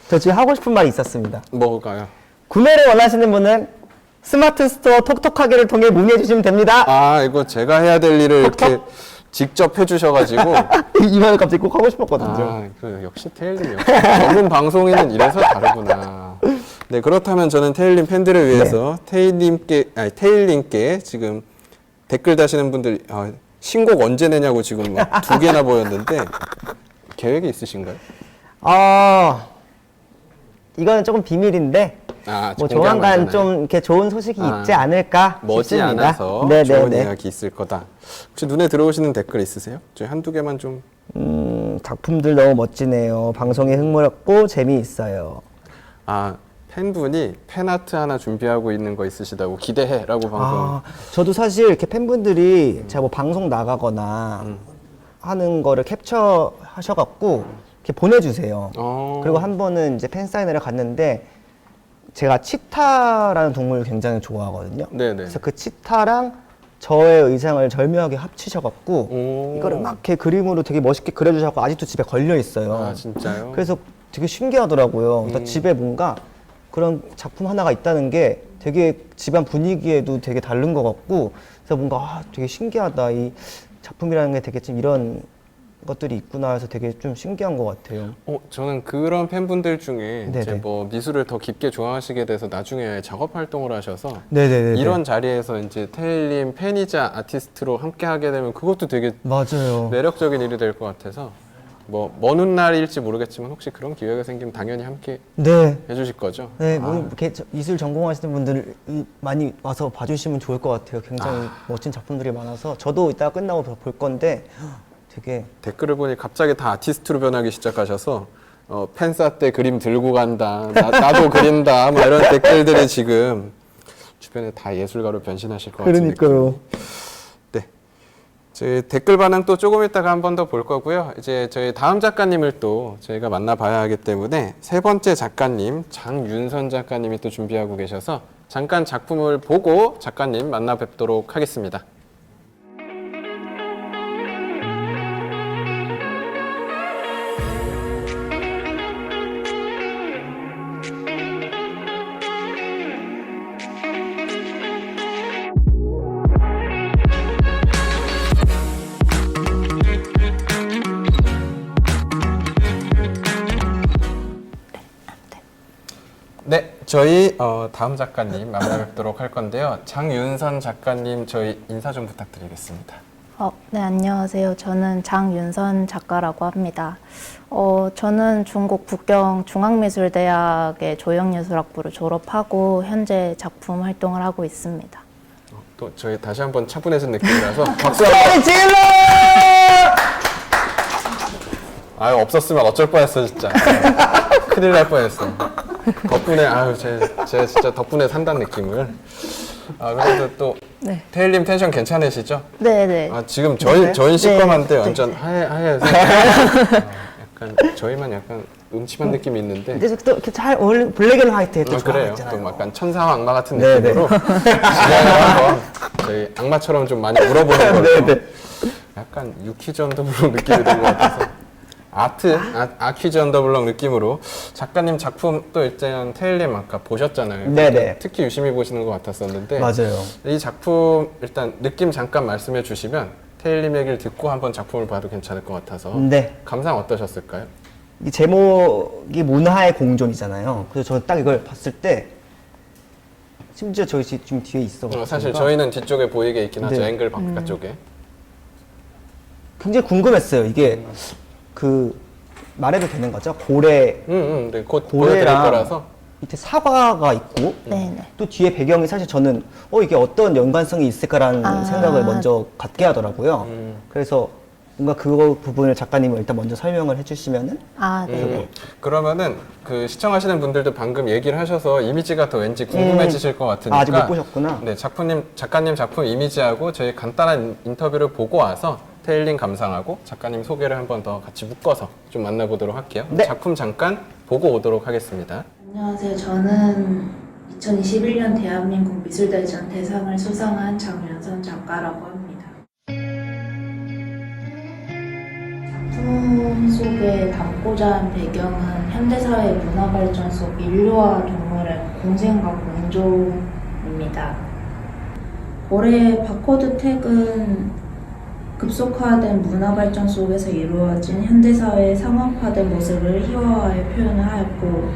저 지금 하고 싶은 말이 있었습니다. 뭐가요? 구매를 원하시는 분은 스마트 스토어 톡톡하게를 통해 문의해 주시면 됩니다. 아, 이거 제가 해야 될 일을 이렇게 직접 해주셔가지고 이 말을 갑자기 꼭 하고 싶었거든요. 아, 그 역시 테일님 역시 전문 방송인은 이래서 다르구나. 네, 그렇다면 저는 테일님 팬들을 위해서 테일님께 지금 댓글 다시는 분들 신곡 언제 내냐고 지금 막 2개나 보였는데 계획이 있으신가요? 이거는 조금 비밀인데 뭐 조만간 좀 이렇게 좋은 소식이 있지 않을까 머지 싶습니다. 않아서 네, 좋은 네, 네. 이야기 있을 거다. 혹시 눈에 들어오시는 댓글 있으세요? 저희 한두 개만 좀. 작품들 너무 멋지네요. 방송에 흥미롭고 재미있어요. 아, 팬분이 팬아트 하나 준비하고 있는 거 있으시다고 기대해라고 방금. 저도 사실 이렇게 팬분들이 제가 뭐 방송 나가거나 하는 거를 캡처하셔갖고 이렇게 보내주세요. 그리고 한 번은 이제 팬 사인회를 갔는데 제가 치타라는 동물을 굉장히 좋아하거든요. 네네. 그래서 그 치타랑 저의 의상을 절묘하게 합치셔갖고 이거를 막 이렇게 그림으로 되게 멋있게 그려주셔서 아직도 집에 걸려 있어요. 아, 진짜요? 그래서 되게 신기하더라고요. 그래서 집에 뭔가 그런 작품 하나가 있다는 게 되게 집안 분위기에도 되게 다른 것 같고, 그래서 뭔가 되게 신기하다. 이 작품이라는 게 되게 좀 이런 것들이 있구나 해서 되게 좀 신기한 것 같아요. 저는 그런 팬분들 중에 네네. 이제 뭐 미술을 더 깊게 좋아하시게 돼서 나중에 작업 활동을 하셔서 네네네. 이런 자리에서 이제 테일님 팬이자 아티스트로 함께 하게 되면 그것도 되게 맞아요. 매력적인 일이 될 것 같아서 뭐 먼 훗날일지 모르겠지만 혹시 그런 기회가 생기면 당연히 함께 네. 해주실 거죠? 네, 뭐 이렇게 미술 전공하시는 분들 많이 와서 봐주시면 좋을 것 같아요. 굉장히 멋진 작품들이 많아서 저도 이따 끝나고 볼 건데 되게 댓글을 보니 갑자기 다 아티스트로 변하기 시작하셔서 팬사 때 그림 들고 간다, 나도 그린다, 뭐 이런 댓글들이 지금 주변에 다 예술가로 변신하실 것 같은 그러니까요. 네, 저희 댓글 반응 또 조금 있다가 한 번 더 볼 거고요. 이제 저희 다음 작가님을 또 저희가 만나봐야 하기 때문에 세 번째 작가님 장윤선 작가님이 또 준비하고 계셔서 잠깐 작품을 보고 작가님 만나 뵙도록 하겠습니다. 네, 저희 다음 작가님 만나 뵙도록 할 건데요. 장윤선 작가님 저희 인사 좀 부탁드리겠습니다. 네, 안녕하세요. 저는 장윤선 작가라고 합니다. 저는 중국 북경 중앙미술대학의 조형예술학부를 졸업하고 현재 작품 활동을 하고 있습니다. 또 저희 다시 한번 차분해진 느낌이라서 박수 한번. 소리 질러! 아유, 없었으면 어쩔 뻔했어 진짜. 큰일 날 뻔했어. 덕분에 제가 진짜 덕분에 산다는 느낌을. 그래도 또 네. 테일님 텐션 괜찮으시죠? 네네. 지금 저희 시꺼먼데 네. 완전 하얘서 약간 저희만 약간 음침한 느낌이 있는데. 근데 또 이렇게 잘 어울리는 블랙 앤 화이트에 또 그래요. 좋아하잖아요. 또 약간 천사와 악마 같은 네네. 느낌으로 진행을 한번 저희 악마처럼 좀 많이 물어보는 걸로. 약간 유퀴즈 언더 블럭 느낌이 든 것 같아서 아퀴즈 언더 블럭 느낌으로 작가님 작품 또 일단 테일님 아까 보셨잖아요. 네네. 특히 유심히 보시는 것 같았었는데 맞아요. 이 작품 일단 느낌 잠깐 말씀해 주시면 테일님 얘기를 듣고 한번 작품을 봐도 괜찮을 것 같아서 네. 감상 어떠셨을까요? 이 제목이 문화의 공존이잖아요. 그래서 저는 딱 이걸 봤을 때 심지어 저희 지금 뒤에 있어. 사실 저희는 뒤쪽에 보이게 있긴 하죠. 네. 앵글 바깥쪽에. 굉장히 궁금했어요. 이게 그 말해도 되는 거죠? 고래 네, 곧 보여드릴 고래랑 거라서. 밑에 사과가 있고 네네. 또 뒤에 배경이 사실 저는 이게 어떤 연관성이 있을까라는 생각을 먼저 갖게 하더라고요. 그래서 뭔가 그 부분을 작가님은 일단 먼저 설명을 해주시면은 네네. 그러면은 그 시청하시는 분들도 방금 얘기를 하셔서 이미지가 더 왠지 궁금해지실 것 같으니까. 아직 못 보셨구나. 네, 작가님 작품 이미지하고 저희 간단한 인터뷰를 보고 와서 테일링 감상하고 작가님 소개를 한 번 더 같이 묶어서 좀 만나보도록 할게요. 네. 작품 잠깐 보고 오도록 하겠습니다. 안녕하세요. 저는 2021년 대한민국 미술대전 대상을 수상한 장윤선 작가라고 합니다. 작품 속에 담고자 한 배경은 현대사회 문화 발전 속 인류와 동물의 공생과 공존입니다. 올해 바코드 택은 급속화된 문화 발전 속에서 이루어진 현대사회의 상업화된 모습을 희화화해 표현을 하였고,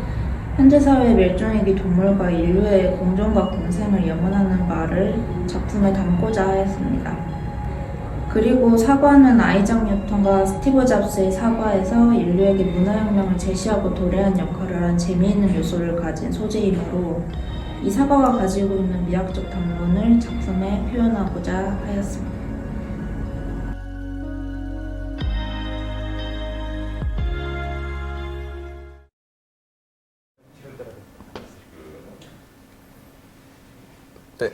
현대사회의 멸종위기 동물과 인류의 공존과 공생을 염원하는 말을 작품에 담고자 하였습니다. 그리고 사과는 아이작 뉴턴과 스티브 잡스의 사과에서 인류에게 문화혁명을 제시하고 도래한 역할을 한 재미있는 요소를 가진 소재이므로 이 사과가 가지고 있는 미학적 담론을 작품에 표현하고자 하였습니다. 네.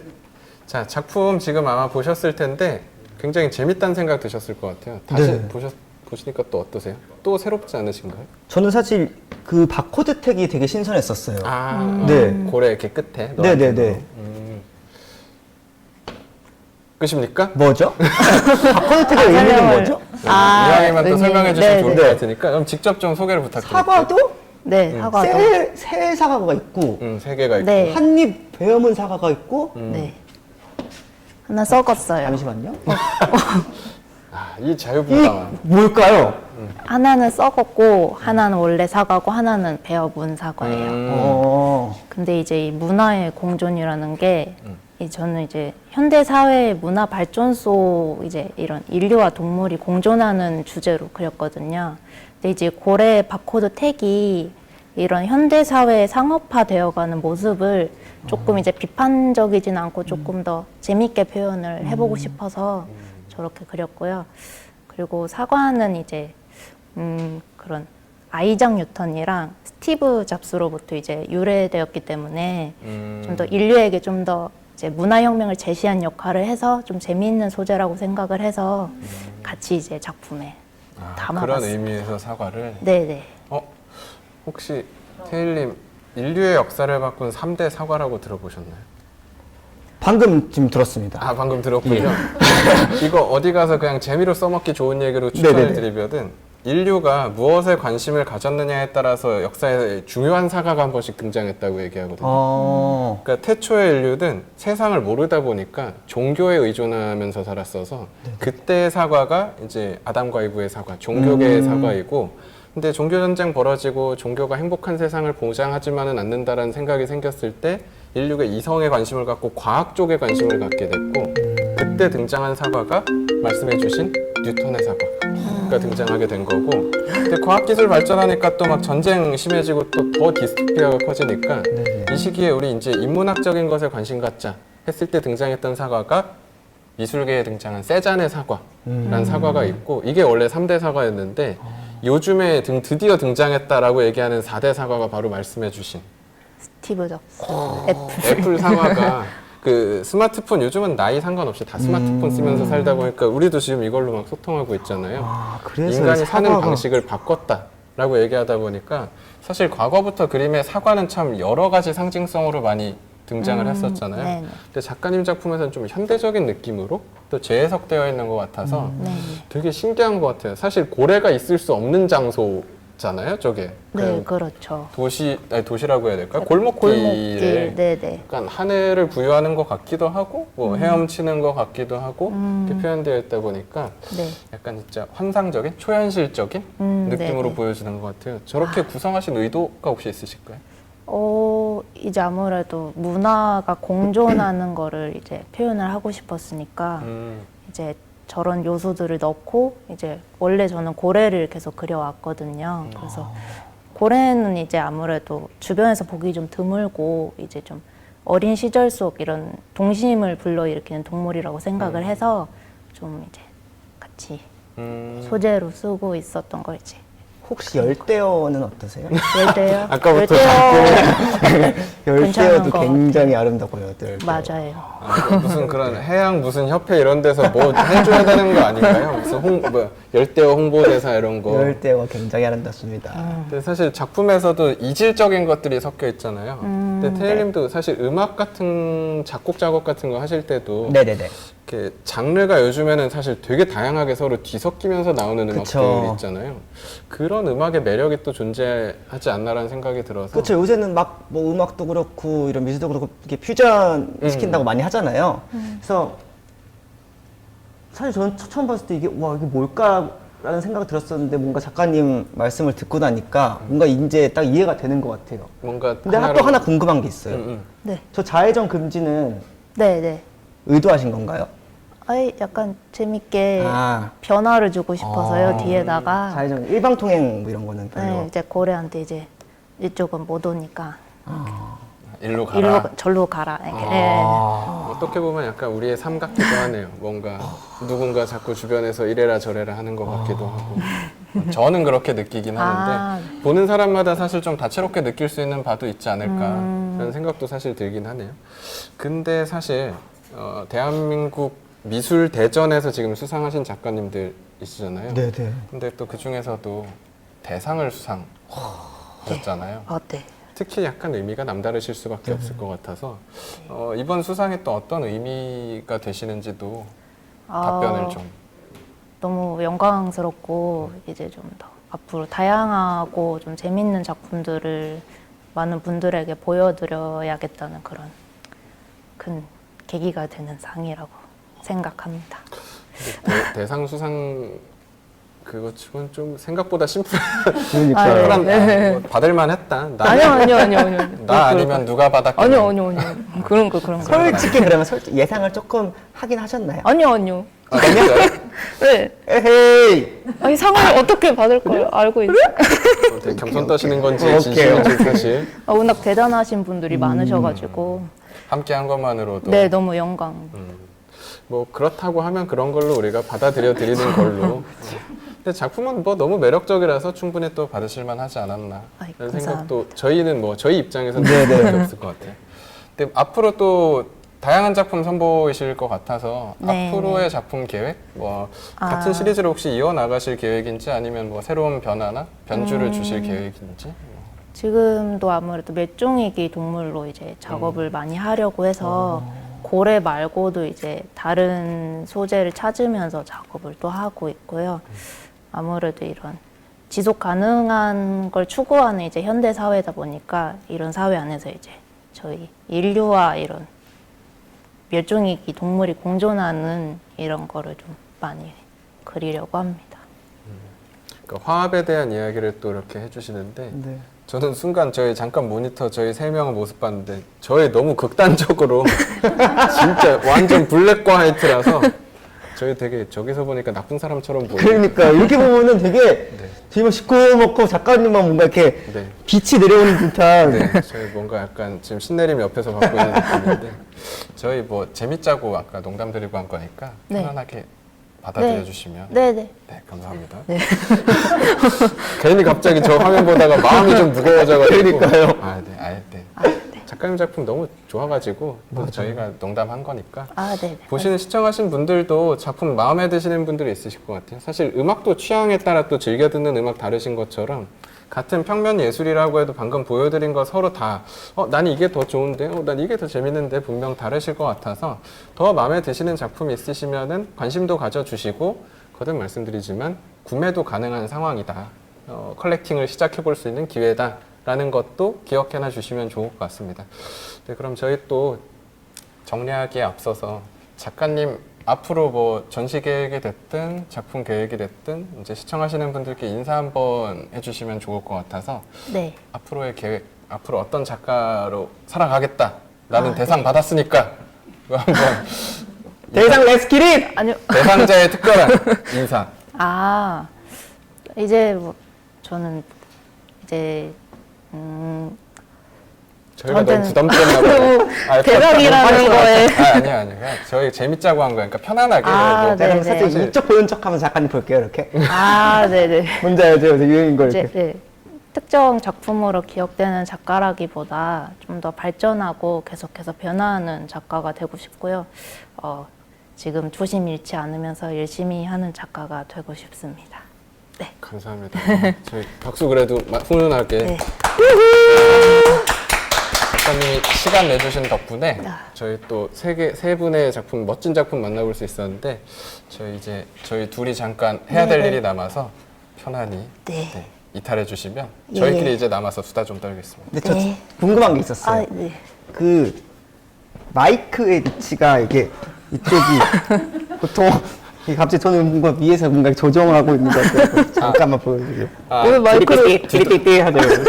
자, 작품 지금 아마 보셨을 텐데 굉장히 재밌다는 생각 드셨을 것 같아요. 다시 네. 보시니까 또 어떠세요? 또 새롭지 않으신가요? 저는 사실 그 바코드 택이 되게 신선했었어요. 네. 네. 고래 이렇게 끝에. 네네네. 끝입니까? 뭐죠? 바코드 택의 의미는 뭐죠? 이왕이면 또 설명해 주시면 좋을 것 네네. 같으니까 그럼 직접 좀 소개를 부탁드릴게요. 사과도 네, 사과도. 새 사과가 있고 세 개가 있고. 네. 한입 베어문 사과가 있고 네. 하나 썩었어요. 잠시만요. 이 이 자유분방함. 뭘까요? 하나는 썩었고 하나는 원래 사과고 하나는 베어문 사과예요. 근데 이제 이 문화의 공존이라는 게 저는 이제 현대 사회의 문화 발전소 이제 이런 인류와 동물이 공존하는 주제로 그렸거든요. 근데 이제 고래 바코드 택이 이런 현대 사회의 상업화되어가는 모습을 조금 이제 비판적이진 않고 조금 더 재밌게 표현을 해보고 싶어서 저렇게 그렸고요. 그리고 사과는 이제 그런 아이작 뉴턴이랑 스티브 잡스로부터 이제 유래되었기 때문에 좀 더 인류에게 좀 더 이제 문화혁명을 제시한 역할을 해서 좀 재미있는 소재라고 생각을 해서 같이 이제 작품에 담아봤어요. 그런 의미에서 사과를. 네네. 혹시 테일님 인류의 역사를 바꾼 3대 사과라고 들어보셨나요? 방금 지금 들었습니다. 방금 들었군요. 이거 어디 가서 그냥 재미로 써먹기 좋은 얘기로 추천을 드리거든. 인류가 무엇에 관심을 가졌느냐에 따라서 역사에 중요한 사과가 한 번씩 등장했다고 얘기하거든요. 그러니까 태초의 인류는 세상을 모르다 보니까 종교에 의존하면서 살았어서 그때의 사과가 이제 아담과 이브의 사과, 종교계의 사과이고, 근데 종교 전쟁 벌어지고 종교가 행복한 세상을 보장하지만은 않는다라는 생각이 생겼을 때 인류가 이성에 관심을 갖고 과학 쪽에 관심을 갖게 됐고, 그때 등장한 사과가 말씀해주신 뉴턴의 사과가 등장하게 된 거고, 근데 과학기술 발전하니까 또 막 전쟁 심해지고 또 더 디스토피아가 커지니까 이 시기에 우리 이제 인문학적인 것에 관심 갖자 했을 때 등장했던 사과가 미술계에 등장한 세잔의 사과라는 사과가 있고, 이게 원래 3대 사과였는데 요즘에 드디어 등장했다라고 얘기하는 4대 사과가 바로 말씀해주신 스티브 잡스. 애플 사과가 그 스마트폰, 요즘은 나이 상관없이 다 스마트폰 쓰면서 살다 보니까 우리도 지금 이걸로 막 소통하고 있잖아요. 그래서 인간이 사는 방식을 바꿨다라고 얘기하다 보니까 사실 과거부터 그림의 사과는 참 여러 가지 상징성으로 많이 등장을 했었잖아요. 네네. 근데 작가님 작품에서는 좀 현대적인 느낌으로 또 재해석되어 있는 것 같아서 네. 되게 신기한 것 같아요. 사실 고래가 있을 수 없는 장소잖아요, 저게. 네, 그렇죠. 도시라고 해야 될까요? 골목길에 네네. 약간 한 해를 부여하는 것 같기도 하고 뭐 헤엄치는 것 같기도 하고 이렇게 표현되어 있다 보니까 네. 약간 진짜 환상적인 초현실적인 느낌으로 네네. 보여지는 것 같아요. 저렇게 구성하신 의도가 혹시 있으실까요? 이제 아무래도 문화가 공존하는 거를 이제 표현을 하고 싶었으니까 이제 저런 요소들을 넣고 이제 원래 저는 고래를 계속 그려왔거든요. 그래서 고래는 이제 아무래도 주변에서 보기 좀 드물고 이제 좀 어린 시절 속 이런 동심을 불러일으키는 동물이라고 생각을 해서 좀 이제 같이 소재로 쓰고 있었던 거 이제. 혹시 열대어는 어떠세요? 열대요? 아까부터 열대어도 괜찮은 것 굉장히 아름다고요. 열대어. 맞아요. 무슨 그런 해양 무슨 협회 이런 데서 뭐 해줘야 되는 거 아닌가요? 무슨 열대어 홍보대사 이런 거. 열대어가 굉장히 아름답습니다. 근데 사실 작품에서도 이질적인 것들이 섞여 있잖아요. 근데 테일님도 사실 음악 같은 작곡 작업 같은 거 하실 때도 네네네. 이렇게 장르가 요즘에는 사실 되게 다양하게 서로 뒤섞이면서 나오는 그쵸. 음악들이 있잖아요. 그런 음악의 매력이 또 존재하지 않나라는 생각이 들어서. 그렇죠. 요새는 막 뭐 음악도 그렇고 이런 미술도 그렇고 이렇게 퓨전 시킨다고 많이 하잖아요. 그래서 사실 저는 처음 봤을 때 이게 와 이게 뭘까라는 생각이 들었었는데 뭔가 작가님 말씀을 듣고 나니까 뭔가 이제 딱 이해가 되는 것 같아요. 뭔가 근데 또 하나 궁금한 게 있어요. 네. 저 자해전 금지는 네네. 의도하신 건가요? 아이 약간 재밌게 아. 변화를 주고 싶어서요. 뒤에다가 자해전 일방통행 뭐 이런 거는 별로. 네, 이제 고래한테 이제 이쪽은 못 오니까 일로 가라. 일로 절로 가라. 이렇게. 네. 어떻게 보면 약간 우리의 삶 같기도 하네요. 뭔가 누군가 자꾸 주변에서 이래라 저래라 하는 것 같기도 하고. 저는 그렇게 느끼긴 하는데 보는 사람마다 사실 좀 다채롭게 느낄 수 있는 바도 있지 않을까라는 생각도 사실 들긴 하네요. 근데 사실 대한민국 미술 대전에서 지금 수상하신 작가님들 있으잖아요. 네네. 근데 또 그 중에서도 대상을 수상하셨잖아요. 네. 특히 약간 의미가 남다르실 수밖에 없을 것 같아서 이번 수상이 또 어떤 의미가 되시는지도 답변을 좀. 너무 영광스럽고 이제 좀 더 앞으로 다양하고 좀 재밌는 작품들을 많은 분들에게 보여드려야겠다는 그런 큰 계기가 되는 상이라고 생각합니다. 대상 수상 그거 치고는 좀 생각보다 심플한 그러니까요. 뭐 받을만 했다. 아니요. 나 아니면 누가 받았겠냐. 아니요. 그런 거. 솔직히 그러면 예상을 조금 하긴 하셨나요? 아니요. 아, 진짜요? 네. 에헤이. 아니 상을 어떻게 받을 걸 알고 있어요. 되게 겸손 떠시는 건지 오케이. 진심인지 사실 워낙 대단하신 분들이 많으셔가지고 함께 한 것만으로도 네 너무 영광. 뭐 그렇다고 하면 그런 걸로 우리가 받아들여 드리는 걸로. 근데 작품은 뭐 너무 매력적이라서 충분히 또 받으실만 하지 않았나 아이, 이런 감사합니다. 생각도 저희는 뭐 저희 입장에서는 네네. 할 없을 것 같아요. 근데 앞으로 또 다양한 작품 선보이실 것 같아서 네, 앞으로의 작품 계획 뭐 같은 시리즈를 혹시 이어 나가실 계획인지 아니면 뭐 새로운 변화나 변주를 주실 계획인지. 지금도 아무래도 멸종위기 동물로 이제 작업을 많이 하려고 해서 고래 말고도 이제 다른 소재를 찾으면서 작업을 또 하고 있고요. 아무래도 이런 지속 가능한 걸 추구하는 이제 현대 사회다 보니까 이런 사회 안에서 이제 저희 인류와 이런 멸종위기 동물이 공존하는 이런 거를 좀 많이 그리려고 합니다. 그러니까 화합에 대한 이야기를 또 이렇게 해주시는데 네. 저는 순간 저희 잠깐 모니터 저희 세 명의 모습 봤는데 저희 너무 극단적으로 진짜 완전 블랙과 화이트라서 저희 되게 저기서 보니까 나쁜 사람처럼 보여요. 그러니까 이렇게 보면은 되게 되게 시커멓고 작가님만 뭔가 이렇게 네. 빛이 내려오는 듯한. 네, 저희 뭔가 약간 지금 신내림 옆에서 받고 있는 느낌인데 저희 뭐 재밌자고 아까 농담 드리고 한 거니까 네. 편안하게 받아들여 주시면 네네. 네, 감사합니다. 괜히 갑자기 저 화면 보다가 마음이 좀 무거워져가지고. 그러니까요. 네. 작가님 작품 너무 좋아가지고 또 저희가 농담한 거니까. 네. 보시는 시청하신 분들도 작품 마음에 드시는 분들이 있으실 것 같아요. 사실 음악도 취향에 따라 또 즐겨 듣는 음악 다르신 것처럼 같은 평면 예술이라고 해도 방금 보여드린 거 서로 다 난 이게 더 좋은데, 난 이게 더 재밌는데 분명 다르실 것 같아서 더 마음에 드시는 작품이 있으시면은 관심도 가져주시고 거듭 말씀드리지만 구매도 가능한 상황이다. 컬렉팅을 시작해 볼 수 있는 기회다라는 것도 기억해놔 주시면 좋을 것 같습니다. 네, 그럼 저희 또 정리하기에 앞서서 작가님 앞으로 뭐 전시 계획이 됐든 작품 계획이 됐든 이제 시청하시는 분들께 인사 한번 해주시면 좋을 것 같아서 네. 앞으로의 계획, 앞으로 어떤 작가로 살아가겠다라는 대상 받았으니까 이거 한번 대상 레스키릿! 아니요. 대상자의 특별한 인사. 아, 이제 뭐 저는 이제 저희가 너무 저한테는 부담스럽나 봐요. 아니, 대상이라는 거에. 아니야. 그냥 저희 재밌자고 한 거니까 편안하게. 아, 뭐 네. 제가 살짝 이쪽 보는 척 하면서 작가님 볼게요, 이렇게. 아, 네네. 뭔지 알죠? 요새 유행인 거 이제 이렇게. 네, 특정 작품으로 기억되는 작가라기보다 좀 더 발전하고 계속해서 변화하는 작가가 되고 싶고요. 지금 조심 잃지 않으면서 열심히 하는 작가가 되고 싶습니다. 네. 감사합니다. 저희 박수 그래도 훈훈하게. 네. 작가님이 시간 내주신 덕분에 아. 저희 또 세 분의 작품, 멋진 작품 만나볼 수 있었는데 저희 둘이 잠깐 해야 될 네. 일이 남아서 편안히 네. 이탈해 주시면 예. 저희끼리 이제 남아서 수다 좀 떨겠습니다. 근데 저 네. 궁금한 게 있었어요. 아, 네. 그 마이크의 위치가 이게 이쪽이 보통 이게 갑자기 저는 뭔가 위에서 뭔가 조정을 하고 있는 것 같아요. 잠깐만 보여주세요. 왜 마이크를 띠띠띠 하더라고요.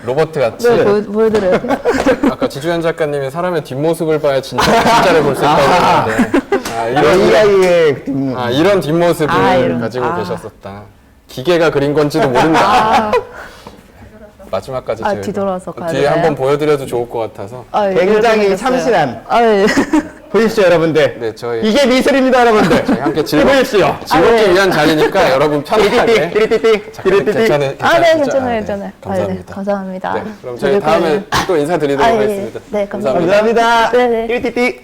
로버트 같이 보여드려야 돼요? 아까 지주현 작가님이 사람의 뒷모습을 봐야 진짜를 볼 수 있다고 했는데 AI의 이런 뒷모습을 이런. 가지고 계셨었다. 기계가 그린 건지도 모른다. 마지막까지 저희가 뒤돌아서 봐야 뒤에 되나요? 한번 보여드려도 좋을 것 같아서. 굉장히 이렇게 참신한. 예. 보십시오, 여러분들. 네, 저희 이게 미술입니다, 여러분들. 저희 함께 보십시오. 즐겁기 위한 자리니까 여러분 편하게. 띠띠띠, 작가님 띠띠띠. 괜찮으시죠? 괜찮아요. 감사합니다. 네, 감사합니다. 네, 그럼 저희 다음에 또 인사드리도록 예. 하겠습니다. 네, 감사합니다. 감사합니다. 네네. 띠띠띠.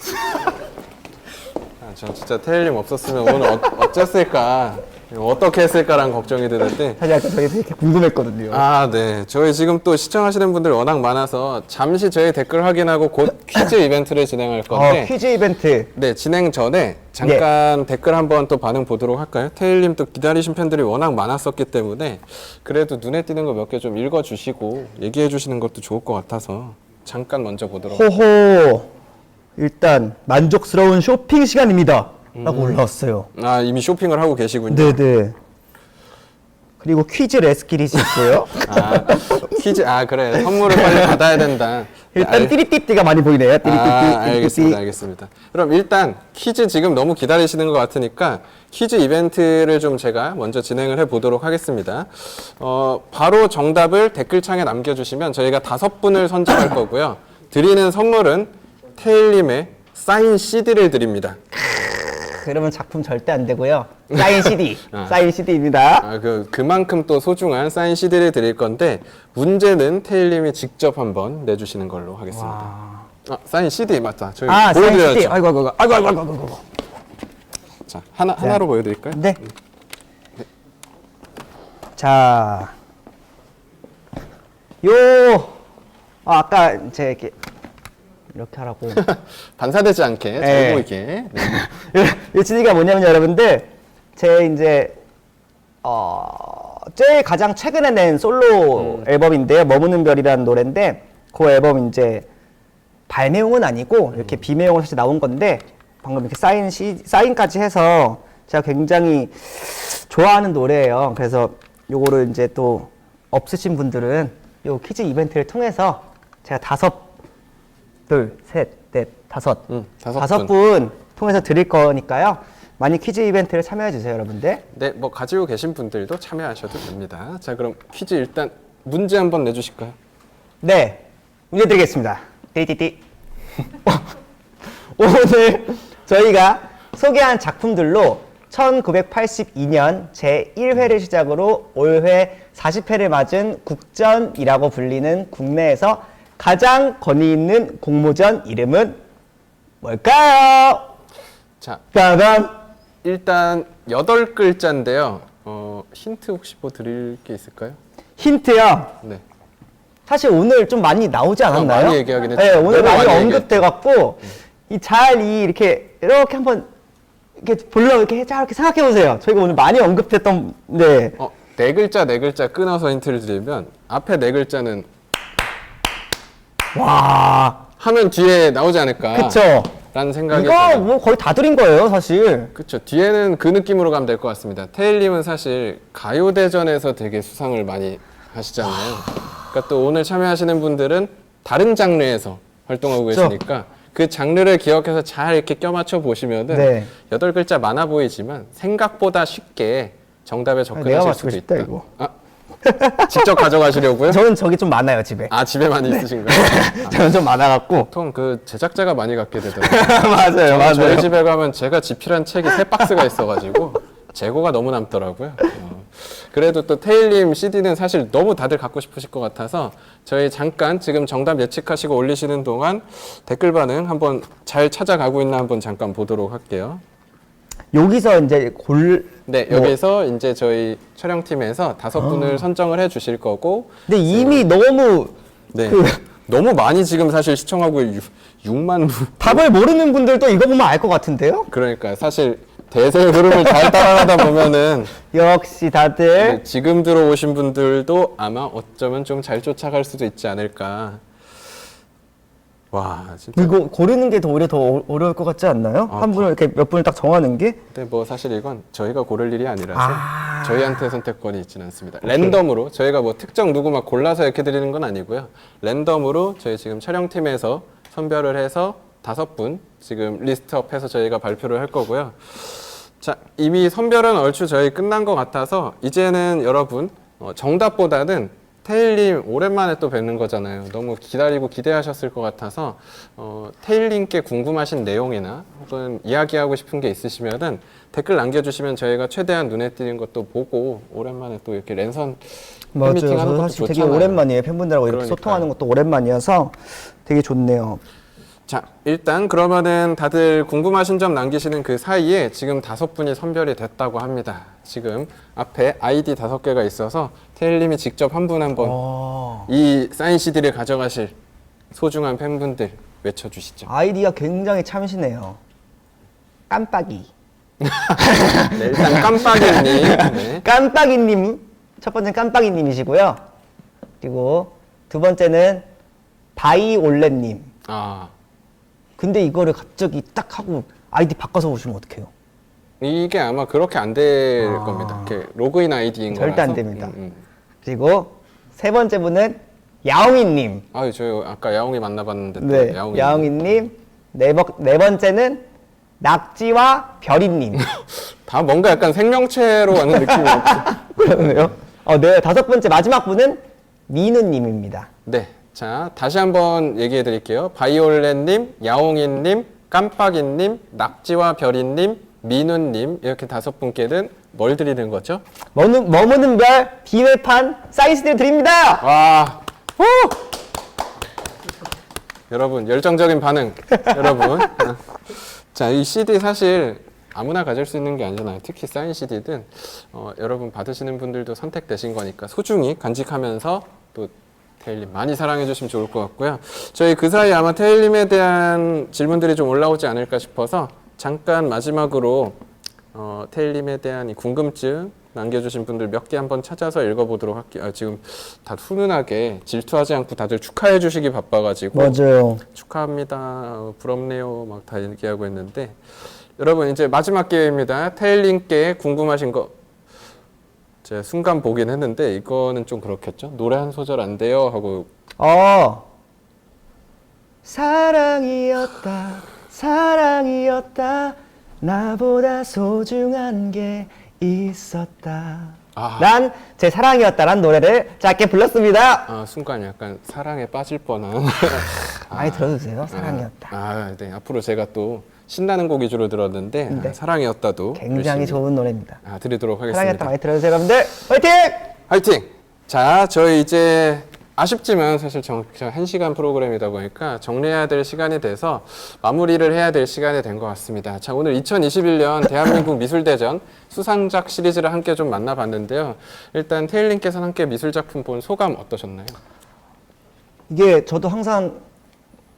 저 진짜 태일님 없었으면 오늘 어땠을까, 어떻게 했을까라는 걱정이 드는데. 사실 아까 저희 되게 궁금했거든요. 네. 저희 지금 또 시청하시는 분들 워낙 많아서 잠시 저희 댓글 확인하고 곧 퀴즈 이벤트를 진행할 건데. 퀴즈 이벤트. 네, 진행 전에 잠깐 댓글 한번 또 반응 보도록 할까요? 태일님 또 기다리신 팬들이 워낙 많았었기 때문에 그래도 눈에 띄는 거 몇 개 좀 읽어주시고 얘기해 주시는 것도 좋을 것 같아서 잠깐 먼저 보도록 할게요. 호호. 일단 만족스러운 쇼핑 시간입니다. 라고 올라왔어요. 이미 쇼핑을 하고 계시군요. 네네. 그리고 퀴즈 레스키릿이 있고요. 퀴즈, 그래. 선물을 빨리 받아야 된다. 일단 띠리띠띠가 많이 보이네요. 띠리띠띠. 알겠습니다. 그럼 일단 퀴즈 지금 너무 기다리시는 것 같으니까 퀴즈 이벤트를 좀 제가 먼저 진행을 해보도록 하겠습니다. 바로 정답을 댓글창에 남겨주시면 저희가 5분을 선정할 거고요. 드리는 선물은 태일님의 사인 CD를 드립니다. 그러면 작품 절대 안 되고요. 사인 CD. 사인 CD입니다. 그만큼 또 소중한 사인 CD를 드릴 건데 문제는 태일님이 직접 한번 내주시는 걸로 하겠습니다. 사인 CD 맞다. 저희 사인 보여드려야죠. CD. 아이고. 자, 하나로 보여드릴까요? 네. 자, 아까 제 이렇게 하라고. 반사되지 않게 잘 보이게. 네. 이 CD가 뭐냐면 여러분들 제 이제 제일 가장 최근에 낸 솔로 앨범인데요. 머무는 별이라는 노래인데 그 앨범 이제 발매용은 아니고 이렇게 비매용으로 사실 나온 건데 방금 이렇게 사인까지 해서 제가 굉장히 좋아하는 노래예요. 그래서 요거를 이제 또 없으신 분들은 요 퀴즈 이벤트를 통해서 제가 5 분 통해서 드릴 거니까요. 많이 퀴즈 이벤트를 참여해 주세요, 여러분들. 네, 뭐 가지고 계신 분들도 참여하셔도 됩니다. 자, 그럼 퀴즈 일단 문제 한번 내주실까요? 네, 문제 드리겠습니다. 띠띠띠. 오늘 저희가 소개한 작품들로 1982년 제1회를 시작으로 올해 40회를 맞은 국전이라고 불리는 국내에서 가장 권위 있는 공모전 이름은 뭘까요? 자, 빠밤. 일단 8글자인데요. 힌트 혹시 뭐 드릴 게 있을까요? 힌트요. 네. 사실 오늘 좀 많이 나오지 않았나요? 많이 얘기하긴 했죠. 네, 오늘 너무 많이 많이 언급돼갖고 이렇게 이렇게 보려고 이렇게 생각해 보세요. 저희가 오늘 많이 언급했던 네. 네 글자 끊어서 힌트를 드리면 앞에 네 글자는 와, 하면 뒤에 나오지 않을까. 그쵸. 라는 생각이 이거 들어요. 뭐 거의 다 드린 거예요, 사실. 그쵸. 뒤에는 그 느낌으로 가면 될 것 같습니다. 테일님은 사실 가요대전에서 되게 수상을 많이 하시잖아요. 그러니까 또 오늘 참여하시는 분들은 다른 장르에서 활동하고 그쵸. 계시니까 그 장르를 기억해서 잘 이렇게 껴맞춰 보시면은 네. 8글자 많아 보이지만 생각보다 쉽게 정답에 내가 접근하실 맞추고 수도 싶다, 있다. 이거. 직접 가져가시려고요? 저는 저기 좀 많아요, 집에. 집에 많이 있으신 거예요? 저는 좀 많아갖고. 보통 그 제작자가 많이 갖게 되더라고요. 맞아요, 저희 집에 가면 제가 집필한 책이 3박스가 있어가지고 재고가 너무 남더라고요. 그래도 또 테일님 CD는 사실 너무 다들 갖고 싶으실 것 같아서 저희 잠깐 지금 정답 예측하시고 올리시는 동안 댓글 반응 한번 잘 찾아가고 있나 한번 잠깐 보도록 할게요. 여기서 이제 네, 여기서 이제 저희 촬영팀에서 5분을 선정을 해 주실 거고. 근데 이미 너무 네. 너무 많이 지금 사실 시청하고 6만 분. 답을 모르는 분들도 이거 보면 알 것 같은데요? 그러니까 사실 대세의 흐름을 잘 따라가다 보면은 역시 다들 네, 지금 들어오신 분들도 아마 어쩌면 좀 잘 쫓아갈 수도 있지 않을까. 와, 진짜. 이거 고르는 게 오히려 더 어려울 것 같지 않나요? 한 분을 이렇게 몇 분을 딱 정하는 게? 근데 뭐 사실 이건 저희가 고를 일이 아니라서 저희한테 선택권이 있지는 않습니다. 랜덤으로 저희가 뭐 특정 누구 막 골라서 이렇게 드리는 건 아니고요. 랜덤으로 저희 지금 촬영팀에서 선별을 해서 5분 지금 리스트업해서 저희가 발표를 할 거고요. 자, 이미 선별은 얼추 저희 끝난 것 같아서 이제는 여러분 정답보다는 테일님 오랜만에 또 뵙는 거잖아요. 너무 기다리고 기대하셨을 것 같아서 테일님께 궁금하신 내용이나 혹은 이야기하고 싶은 게 있으시면은 댓글 남겨주시면 저희가 최대한 눈에 띄는 것도 보고 오랜만에 또 이렇게 랜선 맞아요. 팬미팅하는 저도 것도 사실 되게 좋잖아요. 오랜만이에요. 팬분들하고 이렇게 그러니까요. 소통하는 것도 오랜만이어서 되게 좋네요. 자, 일단 그러면은 다들 궁금하신 점 남기시는 그 사이에 지금 5분이 선별이 됐다고 합니다. 지금 앞에 아이디 5개가 있어서 테일님이 직접 한 분 한 분 이 사인 CD를 가져가실 소중한 팬분들 외쳐주시죠. 아이디가 굉장히 참신해요. 깜빡이. 네, 일단 깜빡이님. 네. 깜빡이님. 첫 번째는 깜빡이님이시고요. 그리고 두 번째는 바이올렛님. 근데 이거를 갑자기 딱 하고 아이디 바꿔서 오시면 어떡해요? 이게 아마 그렇게 안 될 겁니다. 이렇게 로그인 아이디인 거라서. 절대 안 됩니다. 그리고 세 번째 분은 야옹이님. 아유, 저 아까 야옹이 만나봤는데 또 네, 야옹이. 야옹이님. 네 번째는 낙지와 별이님. 다 뭔가 약간 생명체로 가는 느낌이 없죠. 그러네요. 네, 5번째 마지막 분은 민우님입니다. 네. 자, 다시 한번 얘기해 드릴게요. 바이올렛님, 야옹이님, 깜빡이님, 낙지와 별이님, 민우님 이렇게 5분께는 뭘 드리는 거죠? 머무는 별 비회판 사인 CD를 드립니다. 와, 여러분 열정적인 반응, 여러분. 자, 이 CD 사실 아무나 가질 수 있는 게 아니잖아요. 특히 사인 CD든 여러분 받으시는 분들도 선택되신 거니까 소중히 간직하면서 또 테일님 많이 사랑해 주시면 좋을 것 같고요. 저희 그 사이 아마 테일님에 대한 질문들이 좀 올라오지 않을까 싶어서 잠깐 마지막으로 테일님에 대한 이 궁금증 남겨주신 분들 몇 개 한번 찾아서 읽어보도록 할게요. 지금 다 훈훈하게 질투하지 않고 다들 축하해 주시기 바빠가지고 맞아요. 축하합니다. 부럽네요. 막 다 얘기하고 있는데 여러분 이제 마지막 기회입니다. 테일님께 궁금하신 거 제가 순간 보긴 했는데 이거는 좀 그렇겠죠? 노래 한 소절 안 돼요? 하고 사랑이었다 나보다 소중한 게 있었다. 난 제 사랑이었다라는 노래를 짧게 불렀습니다. 순간 약간 사랑에 빠질 뻔한 많이 들어주세요. 사랑이었다. 네. 앞으로 제가 또 신나는 곡 위주로 들었는데 네. 사랑이었다도 굉장히 열심히, 좋은 노래입니다. 드리도록 하겠습니다. 사랑이었다 많이 들어주세요, 여러분들. 화이팅! 화이팅! 자, 저희 이제 아쉽지만 사실 그냥 1시간 프로그램이다 보니까 정리해야 될 시간이 돼서 마무리를 해야 될 시간이 된 것 같습니다. 자, 오늘 2021년 대한민국 미술대전 수상작 시리즈를 함께 좀 만나봤는데요. 일단 테일님께서는 함께 미술작품 본 소감 어떠셨나요? 이게 저도 항상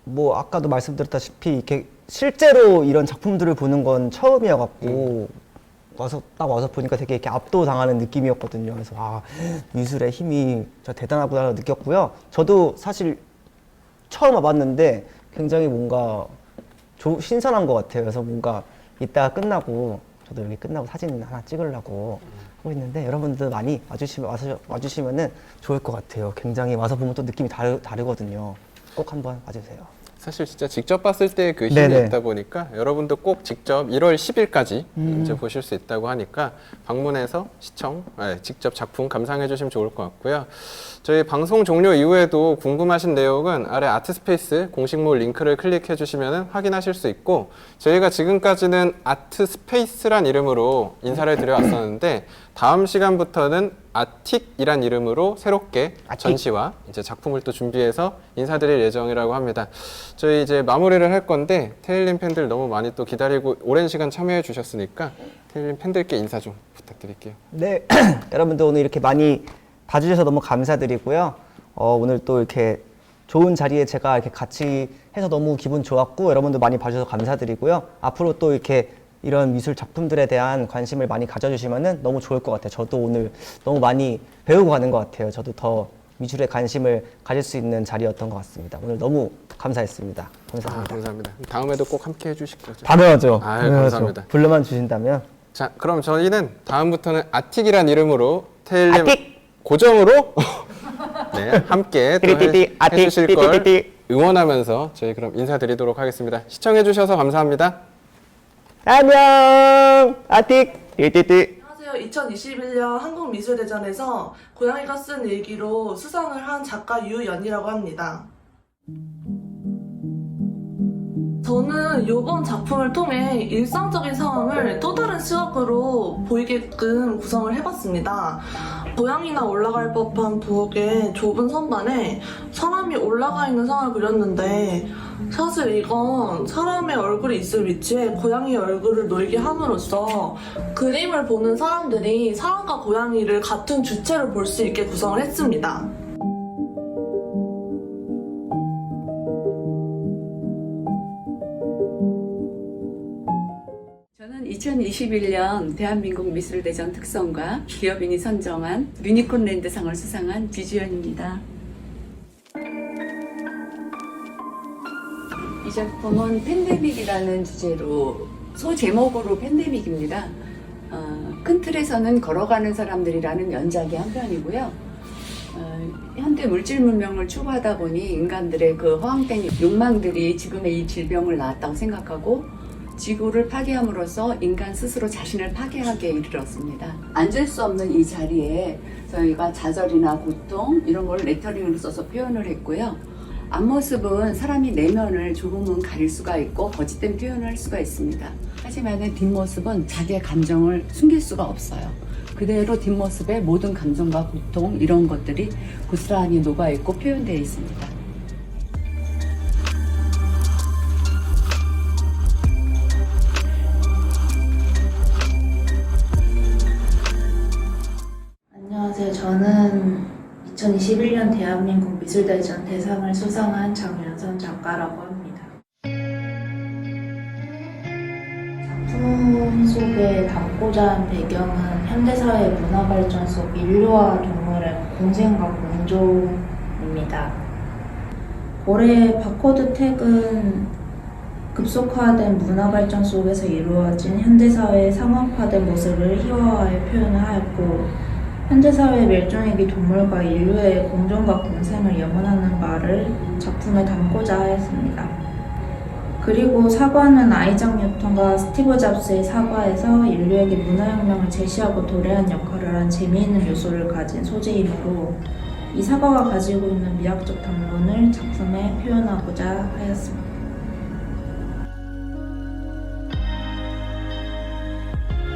뭐 아까도 말씀드렸다시피 이렇게 실제로 이런 작품들을 보는 건 처음이어갖고 딱 와서 보니까 되게 이렇게 압도당하는 느낌이었거든요. 그래서 와, 미술의 힘이 진짜 대단하구나 느꼈고요. 저도 사실 처음 와봤는데 굉장히 뭔가 신선한 것 같아요. 그래서 뭔가 이따가 끝나고 저도 여기 끝나고 사진 하나 찍으려고 하고 있는데 여러분들 많이 와주시면은 좋을 것 같아요. 굉장히 와서 보면 또 느낌이 다르거든요. 꼭 한번 와주세요. 사실 진짜 직접 봤을 때 그 힘이 네네. 있다 보니까 여러분도 꼭 직접 1월 10일까지 이제 보실 수 있다고 하니까 방문해서 직접 작품 감상해 주시면 좋을 것 같고요. 저희 방송 종료 이후에도 궁금하신 내용은 아래 아트스페이스 공식몰 링크를 클릭해 주시면 확인하실 수 있고, 저희가 지금까지는 아트스페이스란 이름으로 인사를 드려왔었는데 다음 시간부터는 아틱이란 이름으로 새롭게 전시와 이제 작품을 또 준비해서 인사드릴 예정이라고 합니다. 저희 이제 마무리를 할 건데 테일님 팬들 너무 많이 또 기다리고 오랜 시간 참여해 주셨으니까 테일님 팬들께 인사 좀 부탁드릴게요. 네, 여러분들 오늘 이렇게 많이 봐주셔서 너무 감사드리고요. 오늘 또 이렇게 좋은 자리에 제가 이렇게 같이 해서 너무 기분 좋았고 여러분들 많이 봐주셔서 감사드리고요. 앞으로 또 이렇게 이런 미술 작품들에 대한 관심을 많이 가져주시면 너무 좋을 것 같아요. 저도 오늘 너무 많이 배우고 가는 것 같아요. 저도 더 미술에 관심을 가질 수 있는 자리였던 것 같습니다. 오늘 너무 감사했습니다. 감사합니다. 감사합니다. 다음에도 꼭 함께 해주실 거죠? 당연하죠. 감사합니다. 불러만 주신다면. 자, 그럼 저희는 다음부터는 아틱이란 이름으로 테일님 아틱! 고정으로 네, 함께 또 띠띠띠, 아틱, 해주실 걸 띠띠띠. 응원하면서 저희 그럼 인사드리도록 하겠습니다. 시청해주셔서 감사합니다. 안녕! 아틱! 띠띠띠. 안녕하세요. 2021년 한국미술대전에서 고양이가 쓴 일기로 수상을 한 작가 유연이라고 합니다. 저는 이번 작품을 통해 일상적인 상황을 또 다른 시각으로 보이게끔 구성을 해봤습니다. 고양이나 올라갈 법한 부엌의 좁은 선반에 사람이 올라가 있는 상황을 그렸는데 사실 이건 사람의 얼굴이 있을 위치에 고양이의 얼굴을 놓이게 함으로써 그림을 보는 사람들이 사람과 고양이를 같은 주체로 볼 수 있게 구성을 했습니다. 저는 2021년 대한민국 미술대전 특선과 기업인이 선정한 유니콘 랜드상을 수상한 비주연입니다. 이 작품은 팬데믹이라는 주제로 소제목으로 팬데믹입니다. 큰 틀에서는 걸어가는 사람들이라는 연작의 한 편이고요. 현대 물질 문명을 추구하다 보니 인간들의 그 허황된 욕망들이 지금의 이 질병을 낳았다고 생각하고 지구를 파괴함으로써 인간 스스로 자신을 파괴하게 이르렀습니다. 앉을 수 없는 이 자리에 저희가 좌절이나 고통 이런 걸 레터링으로 써서 표현을 했고요. 앞모습은 사람이 내면을 조금은 가릴 수가 있고 거짓된 표현을 할 수가 있습니다. 하지만 뒷모습은 자기의 감정을 숨길 수가 없어요. 그대로 뒷모습에 모든 감정과 고통 이런 것들이 고스란히 녹아있고 표현되어 있습니다. 안녕하세요. 저는 2021년 대한민국 미술대전 대상을 수상한 장윤선 작가라고 합니다. 작품 속에 담고자 한 배경은 현대사회 문화발전 속 인류와 동물의 공생과 공존입니다. 올해 바코드 택은 급속화된 문화발전 속에서 이루어진 현대사회의 상업화된 모습을 희화화해 표현을 하였고 현대사회의 멸종위기 동물과 인류의 공존과 공생을 염원하는 말을 작품에 담고자 하였습니다. 그리고 사과는 아이작 뉴턴과 스티브 잡스의 사과에서 인류에게 문화혁명을 제시하고 도래한 역할을 한 재미있는 요소를 가진 소재이므로 이 사과가 가지고 있는 미학적 담론을 작품에 표현하고자 하였습니다.